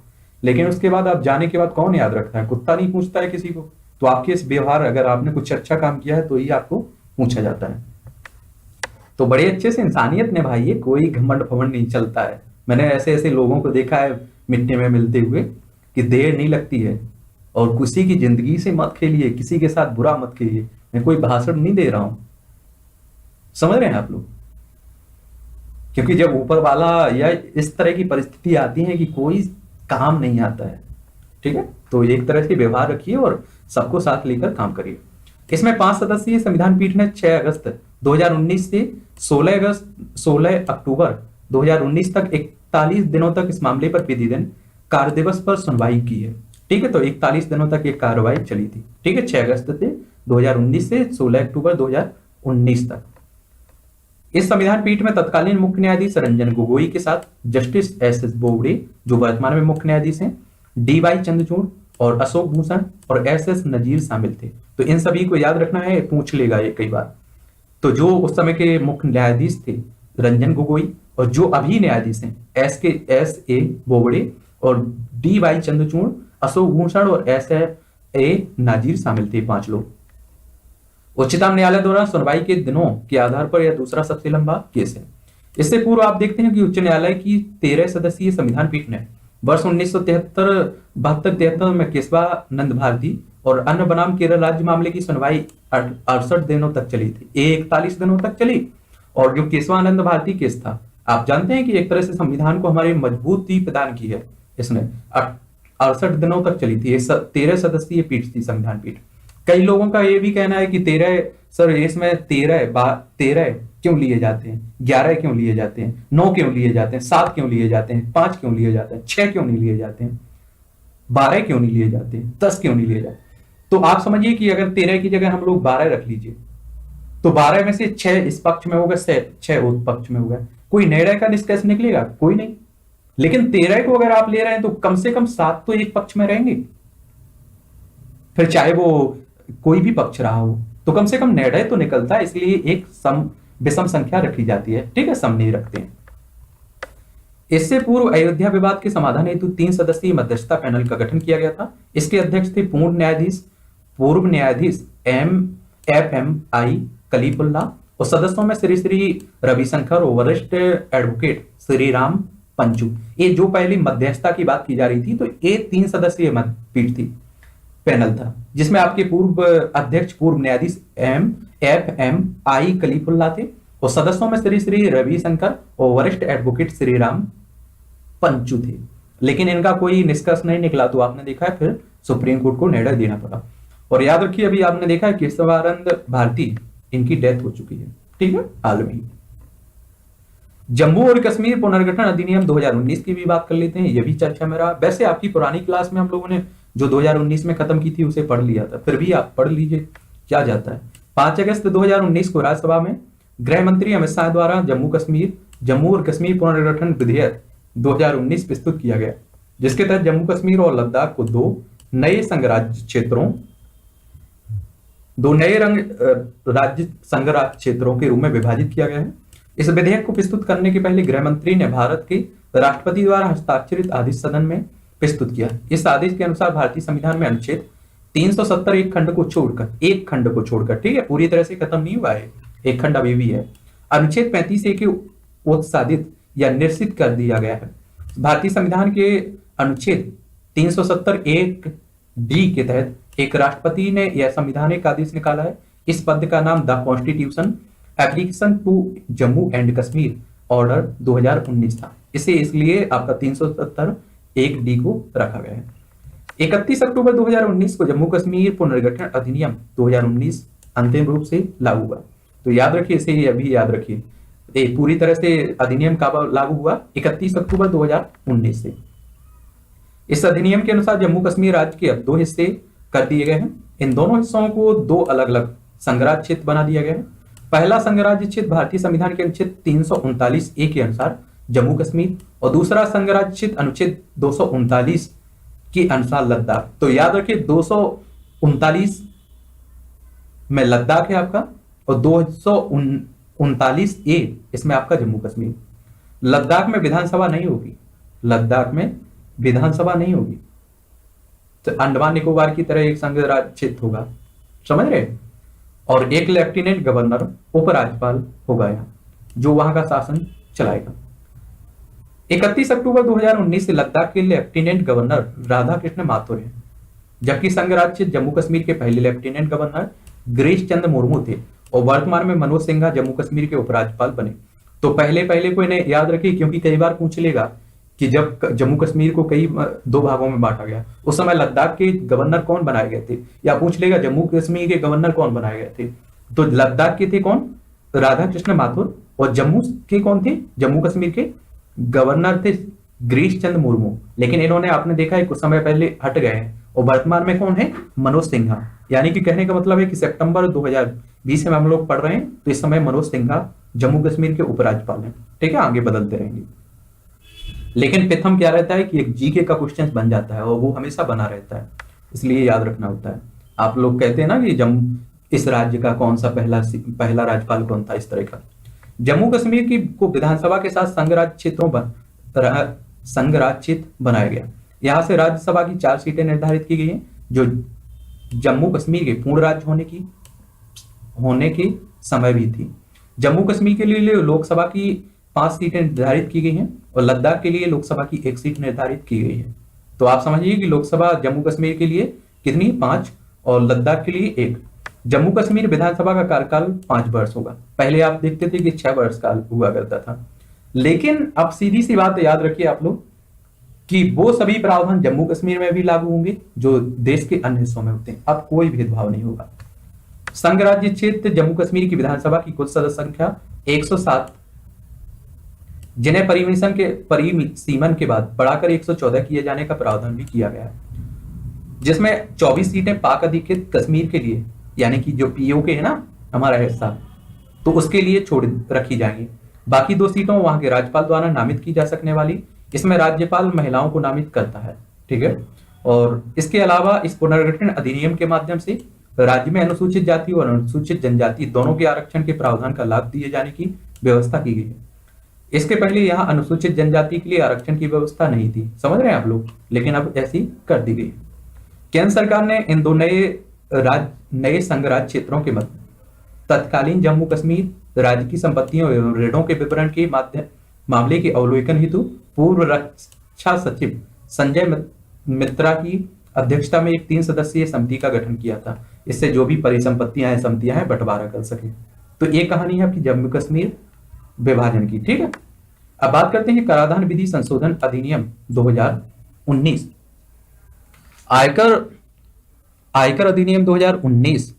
लेकिन उसके बाद आप जाने के बाद कौन याद रखता है? कुत्ता नहीं पूछता है किसी को। तो आपके इस व्यवहार, अगर आपने कुछ अच्छा काम किया है तो ही आपको पूछा जाता है। तो बड़े अच्छे से इंसानियत निभाइए, कोई घमंड फमंड नहीं चलता है। मैंने ऐसे ऐसे लोगों को देखा है मिट्टी में मिलते हुए कि देर नहीं लगती है, और किसी की जिंदगी से मत खेलिए, किसी के साथ बुरा मत खेलिए। मैं कोई भाषण नहीं दे रहा हूं, समझ रहे हैं आप लोग, क्योंकि जब ऊपर वाला या इस तरह की परिस्थिति आती है कि कोई काम नहीं आता है, ठीक है, तो एक तरह से व्यवहार रखिए और सबको साथ लेकर काम करिए। इसमें 5 सदस्यीय संविधान पीठ ने 6 अगस्त 2019 से 16 अक्टूबर 2019 तक 41 दिनों तक इस मामले पर प्रतिदिन कार्य दिवस पर सुनवाई की है, ठीक है। तो 41 दिनों तक ये कार्रवाई चली थी, ठीक है, 6 अगस्त से 2019 से 16 अक्टूबर 2019 तक। इस संविधान पीठ में तत्कालीन मुख्य न्यायाधीश रंजन गोगोई के साथ जस्टिस एस बोबड़े, जो वर्तमान में मुख्य न्यायाधीश हैं, DY चंद्रचूड़ और अशोक भूषण और SS नजीर शामिल थे। तो इन सभी को याद रखना है, पूछ लेगा ये कई बार। तो जो उस समय के मुख्य न्यायाधीश थे रंजन गोगोई, और जो अभी न्यायाधीश हैं SA बोबड़े और DY चंद्रचूड़, अशोक भूषण और SA नाजीर शामिल थे, 5 लोग। उच्चतम न्यायालय द्वारा सुनवाई के दिनों के आधार पर यह दूसरा सबसे लंबा केस है। इससे पूर्व आप देखते हैं कि उच्च न्यायालय की 13 सदस्यीय संविधान पीठ ने वर्ष 1973 में केशवानंद भारती और अन्य बनाम केरल राज्य मामले की सुनवाई 68 दिनों तक चली थी, 41 दिनों तक चली, और जो केशवानंद भारती केस था, आप जानते हैं कि एक तरह से संविधान को हमारी मजबूती प्रदान की है इसने। 68 दिनों तक चली थी। 13 सदस्यीय पीठ थी, संविधान पीठ। कई लोगों का ये भी कहना है कि 13 सर इसमें 13 क्यों लिए जाते हैं, 11 क्यों लिए जाते हैं, 9 क्यों लिए जाते हैं, 7 क्यों लिए जाते हैं, 5 क्यों लिए जाते हैं, 6 क्यों नहीं लिए जाते हैं, 12 क्यों नहीं लिए जाते हैं, 10 क्यों नहीं लिए जाते। तो आप समझिए कि अगर 13 की जगह हम लोग 12 रख लीजिए, तो 12 में से 6 इस पक्ष में होगा, 6 उस पक्ष में होगा, कोई निर्णय का निष्कर्ष निकलेगा? कोई नहीं। लेकिन 13 को अगर आप ले रहे हैं तो कम से कम 7 तो एक पक्ष में रहेंगे, फिर चाहे वो कोई भी पक्ष रहा हो, तो कम से कम निर्णय तो निकलता है। इसलिए एक विषम संख्या रखी जाती है, ठीक है, सम नहीं रखते हैं। इससे पूर्व अयोध्या विवाद के समाधान हेतु 3 सदस्यीय मध्यस्थता पैनल का गठन किया गया था। इसके अध्यक्ष थे पूर्व न्यायाधीश FMI कलीफुल्ला, और सदस्यों में श्री श्री रविशंकर और वरिष्ठ एडवोकेट श्री राम पंचू। ये जो पहली मध्यस्थता की बात की जा रही थी, तो ये 3 सदस्यीय पीठ थी, पैनल था, जिसमें आपके पूर्व अध्यक्ष पूर्व न्यायाधीश FMI कलीफुल्ला थे, और सदस्यों में श्री श्री रविशंकर और वरिष्ठ एडवोकेट श्री राम पंचू थे। लेकिन इनका कोई निष्कर्ष नहीं निकला, तो आपने देखा है फिर सुप्रीम कोर्ट को निर्णय देना पड़ा। और याद रखिए, अभी आपने देखा है केशवानंद भारती, इनकी डेथ हो चुकी है, ठीक है, हाल में। जम्मू और कश्मीर पुनर्गठन अधिनियम 2019 की भी बात कर लेते हैं, ये भी चर्चा में रहा। वैसे आपकी पुरानी क्लास में हम लोगों ने जो 2019 में खत्म की थी उसे पढ़ लिया था, फिर भी आप पढ़ लीजिए क्या जाता है। 5 अगस्त 2019 को राज्यसभा में गृह मंत्री अमित शाह द्वारा जम्मू और कश्मीर पुनर्गठन विधेयक 2019 प्रस्तुत किया गया, जिसके तहत जम्मू कश्मीर और लद्दाख को 2 नए राज्य संघराज्य क्षेत्रों के रूप में विभाजित किया गया है। इस विधेयक को प्रस्तुत करने के पहले गृह मंत्री ने भारत के राष्ट्रपति द्वारा हस्ताक्षरित आदेश सदन में प्रस्तुत किया। इस आदेश के अनुसार भारतीय संविधान में अनुच्छेद 370 एक खंड को छोड़कर, ठीक है, पूरी तरह से खत्म नहीं हुआ है, एक खंड अभी भी है, अनुच्छेद 35A के उत्सादित या निरसित कर दिया गया है। भारतीय संविधान के अनुच्छेद 370 एक डी के तहत एक राष्ट्रपति ने यह संवैधानिक आदेश निकाला है। इस पद का नाम the constitution application to Jammu and Kashmir order 2019 था। इसे इसलिए आपका 370 एक डी को रखा गया है। 31 अक्टूबर 2019 को जम्मू कश्मीर पुनर्गठन अधिनियम 2019 अंतिम रूप से लागू हुआ। तो याद रखिए, इसे अभी याद रखिए, पूरी तरह से अधिनियम कब लागू हुआ? 31 अक्टूबर 2019 से। इस अधिनियम के अनुसार जम्मू कश्मीर राज्य के अब 2 हिस्से कर दिए गए हैं। इन दोनों हिस्सों को 2 अलग अलग संघराज्य क्षेत्र बना दिया गया है। पहला संघराज्य क्षेत्र भारतीय संविधान के अनुच्छेद 339A के अनुसार जम्मू कश्मीर, और दूसरा संघराज्य क्षेत्र अनुच्छेद 239 के अनुसार लद्दाख। तो याद रखिए, 239 में लद्दाख है आपका, और 239A इसमें आपका जम्मू कश्मीर। लद्दाख में विधानसभा नहीं होगी, तो अंडमान निकोबार की तरह एक संघ राज्य क्षेत्र होगा, समझ रहे? और एक लेफ्टिनेंट गवर्नर उपराज्यपाल होगा यहाँ, जो वहां का शासन चलाएगा। 31 अक्टूबर 2019 से लद्दाख के लेफ्टिनेंट गवर्नर राधा कृष्ण माथुर हैं, जबकि संघ राज्य जम्मू कश्मीर के पहले लेफ्टिनेंट गवर्नर गिरीश चंद्र मुर्मू थे, और वर्तमान में मनोज सिन्हा जम्मू कश्मीर के उपराज्यपाल बने। तो पहले को इन्हें याद रखिए, क्योंकि कई बार पूछ लेगा कि जब जम्मू कश्मीर को कई 2 भागों में बांटा गया, उस समय लद्दाख के गवर्नर कौन बनाए गए थे, या पूछ लेगा जम्मू कश्मीर के गवर्नर कौन बनाए गए थे। तो लद्दाख के थे कौन? राधा कृष्ण माथुर, और जम्मू के कौन थे? जम्मू कश्मीर के गवर्नर थे गिरीश चंद्र मुर्मू। लेकिन इन्होंने, आपने देखा है, कुछ समय पहले हट गए हैं, और वर्तमान में कौन है? मनोज सिन्हा। यानी कि कहने का मतलब है कि सितंबर 2020 में हम लोग पढ़ रहे हैं, तो इस समय मनोज सिन्हा जम्मू कश्मीर के उपराज्यपाल हैं, ठीक है, आगे बदलते रहेंगे। लेकिन प्रथम क्या रहता है कि एक जीके का क्वेश्चन बन जाता है, और वो हमेशा बना रहता है, इसलिए याद रखना होता है। आप लोग कहते हैं ना कि इस राज्य का कौन सा पहला राज्यपाल कौन था, इस तरह का। जम्मू कश्मीर की को विधानसभा के साथ संघराज्य क्षेत्र बनाया गया। यहाँ से राज्यसभा की 4 सीटें निर्धारित की गई हैं, जो जम्मू कश्मीर के पूर्ण राज्य होने के समय भी थी। जम्मू कश्मीर के लिए लोकसभा की 5 सीटें निर्धारित की गई हैं, और लद्दाख के लिए लोकसभा की 1 सीट निर्धारित की गई है। तो आप समझिए कि लोकसभा जम्मू कश्मीर के लिए कितनी? 5, और लद्दाख के लिए 1। जम्मू कश्मीर विधानसभा का कार्यकाल 5 वर्ष होगा। पहले आप देखते थे कि 6 वर्ष काल हुआ करता था, लेकिन अब सीधी सी बात याद रखिए आप लोग कि वो सभी प्रावधान जम्मू कश्मीर में भी लागू होंगे जो देश के अन्य हिस्सों में होते हैं। अब कोई भेदभाव नहीं होगा। संघ राज्य क्षेत्र जम्मू कश्मीर की विधानसभा की कुल सदस्य संख्या 107, जिन्हें परिसीमन के बाद बढ़ाकर 114 किए जाने का प्रावधान भी किया गया है, जिसमें 24 सीटें पाक अधिकृत कश्मीर के लिए, यानी कि जो पीओके है ना हमारा हिस्सा, तो उसके लिए छोड़ रखी जाएंगी। बाकी 2 सीटों वहां के राज्यपाल द्वारा नामित की जा सकने वाली, इसमें राज्यपाल महिलाओं को नामित करता है, ठीक है। और इसके अलावा इस पुनर्गठन अधिनियम के माध्यम से राज्य में अनुसूचित जाति और अनुसूचित जनजाति दोनों के आरक्षण के प्रावधान का लाभ दिए जाने की व्यवस्था की गई है। इसके पहले यहाँ अनुसूचित जनजाति के लिए आरक्षण की व्यवस्था नहीं थी, समझ रहे हैं आप लोग, लेकिन अब ऐसी कर दी गई। केंद्र सरकार ने इन 2 नए संघ राज्य क्षेत्रों के मध्य तत्कालीन जम्मू कश्मीर राज्य की संपत्तियों एवं ऋणों के विवरण के मामले के अवलोकन हेतु पूर्व रक्षा सचिव संजय मित्रा की अध्यक्षता में एक 3 सदस्यीय समिति का गठन किया था। इससे जो भी परिसंपत्तियां हैं, समितियां हैं, बंटवारा कर सके। तो ये कहानी है आपकी जम्मू कश्मीर विभाजन की, ठीक है। अब बात करते हैं कराधान विधि संशोधन अधिनियम 2019। आयकर अधिनियम 2019,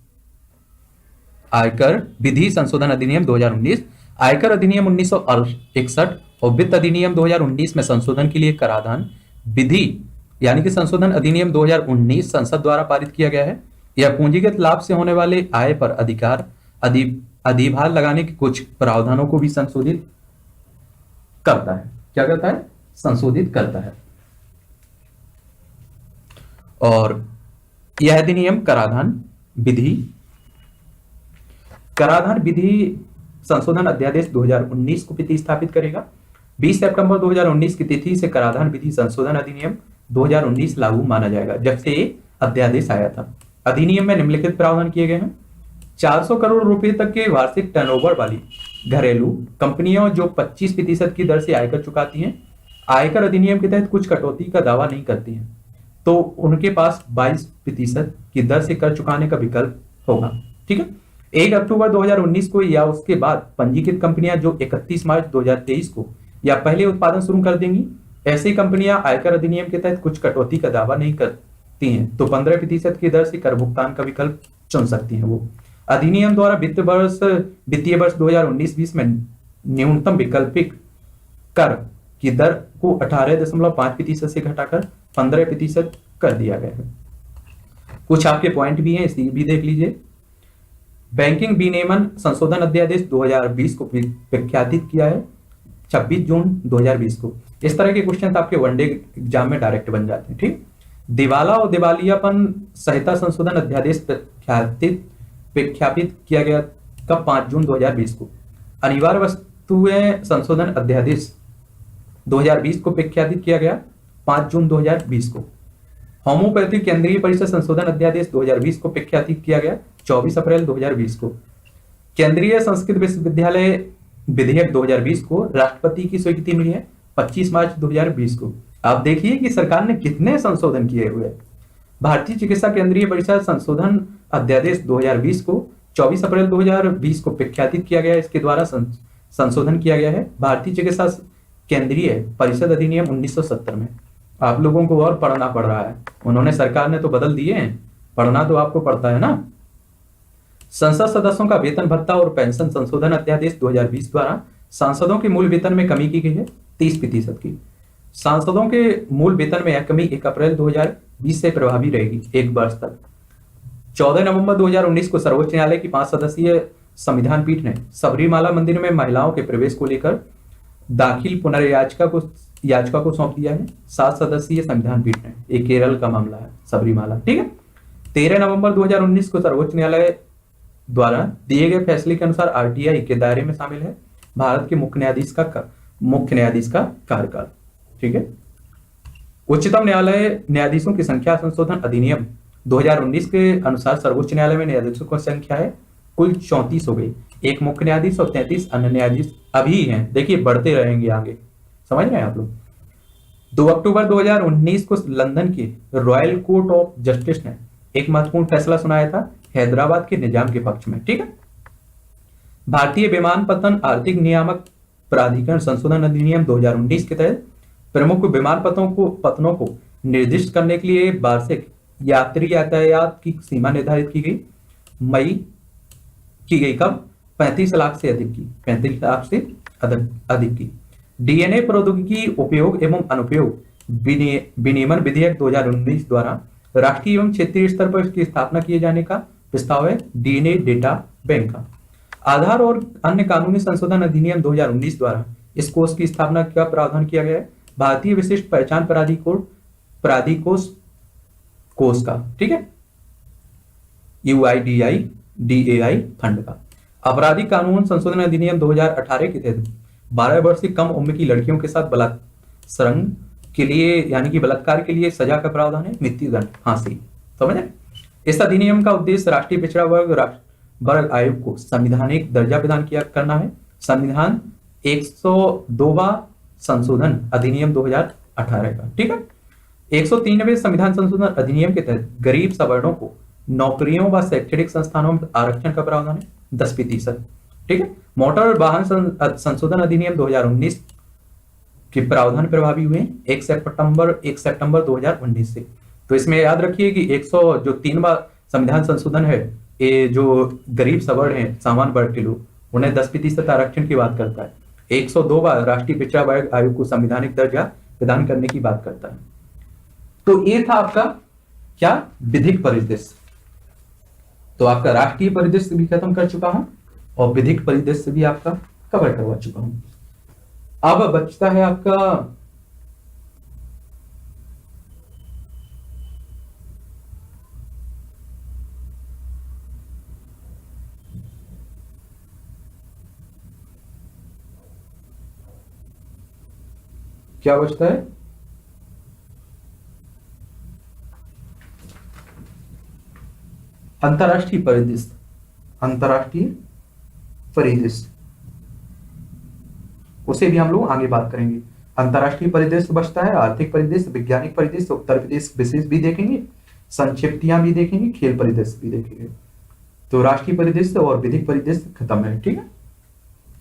आयकर विधि संशोधन अधिनियम 2019, आयकर अधिनियम 1961 और वित्त अधिनियम 2019 में संशोधन के लिए कराधान विधि यानी कि संशोधन अधिनियम 2019 संसद द्वारा पारित किया गया है। यह पूंजीगत लाभ से होने वाले आय पर अधिभार लगाने के कुछ प्रावधानों को भी संशोधित करता है। क्या करता है? संशोधित करता है। और यह अधिनियम कराधान विधि संशोधन अध्यादेश 2019 को प्रतिस्थापित करेगा। 20 सितंबर 2019 की तिथि से कराधान विधि संशोधन अधिनियम 2019 लागू माना जाएगा, जब से ये अध्यादेश आया था। अधिनियम में निम्नलिखित प्रावधान किए गए हैं। 400 करोड़ रुपए तक के वार्षिक टर्नओवर वाली घरेलू कंपनियों जो 25% की दर से आयकर चुकाती हैं, आयकर अधिनियम के तहत कुछ कटौती का दावा नहीं करती हैं, तो उनके पास 22% की दर से कर चुकाने का विकल्प होगा, ठीक है। 1 अक्टूबर 2019 को या उसके बाद पंजीकृत कंपनियां जो 31 मार्च 2023 को या पहले उत्पादन शुरू कर देंगी, ऐसी कंपनियां आयकर अधिनियम के तहत कुछ कटौती का दावा नहीं करती हैं, तो 15% की दर से कर भुगतान का विकल्प चुन सकती हैं वो। अधिनियम द्वारा वित्तीय वर्ष 2019-20 में न्यूनतम वैकल्पिक कर की दर को 18.5% से घटाकर 15% कर दिया गया है। कुछ आपके पॉइंट भी हैं, इसी भी देख लीजिए। बैंकिंग विनियमन संशोधन अध्यादेश 2020 को प्रख्यापित किया है 26 जून 2020 को। इस तरह के क्वेश्चन आपके वनडे एग्जाम में डायरेक्ट बन जाते हैं, ठीक। दिवाला और दिवालियापन संहिता संशोधन अध्यादेश प्रख्यापित किया गया कब? 5 जून 2020 को। अनिवार्य वस्तुएं संशोधन अध्यादेश 2020 को प्रख्यापित किया गया 5 जून 2020 को। होम्योपैथी केंद्रीय परिषद संशोधन अध्यादेश 2020 को प्रख्यापित किया गया 24 अप्रैल 2020 को। केंद्रीय संस्कृत विश्वविद्यालय विधेयक 2020 को राष्ट्रपति की स्वीकृति मिली है 25 मार्च 2020 को। आप देखिए कि सरकार ने कितने संशोधन किए हुए। भारतीय चिकित्सा केंद्रीय परिषद संशोधन अध्यादेश 2020 को 24 अप्रैल 2020 को प्रख्यापित किया गया। इसके द्वारा संशोधन किया गया है भारतीय चिकित्सा केंद्रीय परिषद अधिनियम 1970 में। आप लोगों को और पढ़ना पड़ रहा है, उन्होंने सरकार ने तो बदल दिए हैं, पढ़ना तो आपको पड़ता है ना। संसद सदस्यों का वेतन भत्ता और पेंशन संशोधन अध्यादेश 2020 द्वारा सांसदों के मूल वेतन में कमी की गई है 30% की। सांसदों के मूल वेतन में यह कमी 1 अप्रैल 2020 से प्रभावी रहेगी 1 वर्ष तक। 14 नवंबर 2019 को सर्वोच्च न्यायालय की 5 सदस्यीय संविधान पीठ ने सबरीमाला मंदिर में महिलाओं के प्रवेश को लेकर दाखिल याचिका को सौंप दिया है 7 सदस्यीय संविधान पीठ ने। एक केरल का मामला है सबरीमाला, ठीक है। 13 नवंबर 2019 को सर्वोच्च न्यायालय द्वारा दिए गए फैसले के अनुसार आरटीआई के दायरे में शामिल है भारत के मुख्य न्यायाधीश का कार्यकाल, ठीक है। उच्चतम न्यायालय न्यायाधीशों की संख्या संशोधन अधिनियम 2019 के अनुसार सर्वोच्च न्यायालय में न्यायाधीशों की संख्या है कुल 34 हो गई। एक मुख्य न्यायाधीश और 33 अन्य न्यायाधीश अभी हैं, देखिए बढ़ते रहेंगे आगे, समझ रहे हैं आप लोग। 2 अक्टूबर 2019 को लंदन की रॉयल कोर्ट ऑफ जस्टिस ने एक महत्वपूर्ण फैसला सुनाया था हैदराबाद के निजाम के पक्ष में। ठीक है। भारतीय विमानपत्तन आर्थिक नियामक प्राधिकरण संशोधन अधिनियम 2019 के तहत प्रमुख पतनों को निर्दिष्ट करने के लिए वार्षिक यात्री यातायात की सीमा निर्धारित की गई। मई की गई कब? 35 लाख से अधिक की, 35 लाख से अधिक की। डीएनए प्रौद्योगिकी उपयोग एवं अनुपयोग विनियमन विधेयक 2019 द्वारा राष्ट्रीय एवं क्षेत्रीय स्तर पर इसकी स्थापना किए जाने का प्रस्ताव है। डीएनए डेटा बैंक का। आधार और अन्य कानूनी संशोधन अधिनियम 2019 द्वारा इस कोष की स्थापना का प्रावधान किया गया है। भारतीय विशिष्ट पहचान प्राधिकोष कोष का। ठीक है। UIDAI फंड का। आपराधिक कानून संशोधन अधिनियम 2018 के तहत 12 वर्ष से कम उम्र की लड़कियों के साथ बलात्कार के लिए यानी कि बलात्कार के लिए सजा का प्रावधान है मृत्यु दंड, फांसी। समझे? इस अधिनियम का उद्देश्य राष्ट्रीय पिछड़ा वर्ग आयोग को संवैधानिक दर्जा प्रदान करना है। संविधान 102वां संशोधन अधिनियम 2018 का। ठीक है। 103वें संविधान संशोधन अधिनियम के तहत गरीब सवर्णों को नौकरियों व शैक्षणिक संस्थानों में आरक्षण का प्रावधान है 10%। ठीक है। मोटर वाहन संशोधन अधिनियम 2019 के प्रावधान प्रभावी हुए 1 सितंबर 2019 से। तो इसमें याद रखिए कि 103वां संविधान संशोधन है, ये जो गरीब सवर्ण है, सामान्य वर्ग के लोग, उन्हें 10% आरक्षण की बात करता है। 102वां राष्ट्रीय पिछड़ा वर्ग आयोग को संवैधानिक दर्जा प्रदान करने की बात करता है। तो ये था आपका क्या? विधिक परिदृश्य। तो आपका राष्ट्रीय परिदृश्य भी खत्म कर चुका हूं और विधिक परिदृश्य भी आपका कवर करवा चुका हूं। अब बचता है आपका क्या बचता है? अंतरराष्ट्रीय परिदृश्य। अंतरराष्ट्रीय परिदृश्य उसे भी हम लोग आगे बात करेंगे। अंतरराष्ट्रीय परिदृश्य बचता है, आर्थिक परिदृश्य, वैज्ञानिक परिदृश्य, उत्तर प्रदेश विशेष भी देखेंगे, संक्षिप्तियां भी देखेंगे, खेल परिदृश्य भी देखेंगे। तो राष्ट्रीय परिदृश्य और विधिक परिदृश्य खत्म है। ठीक है।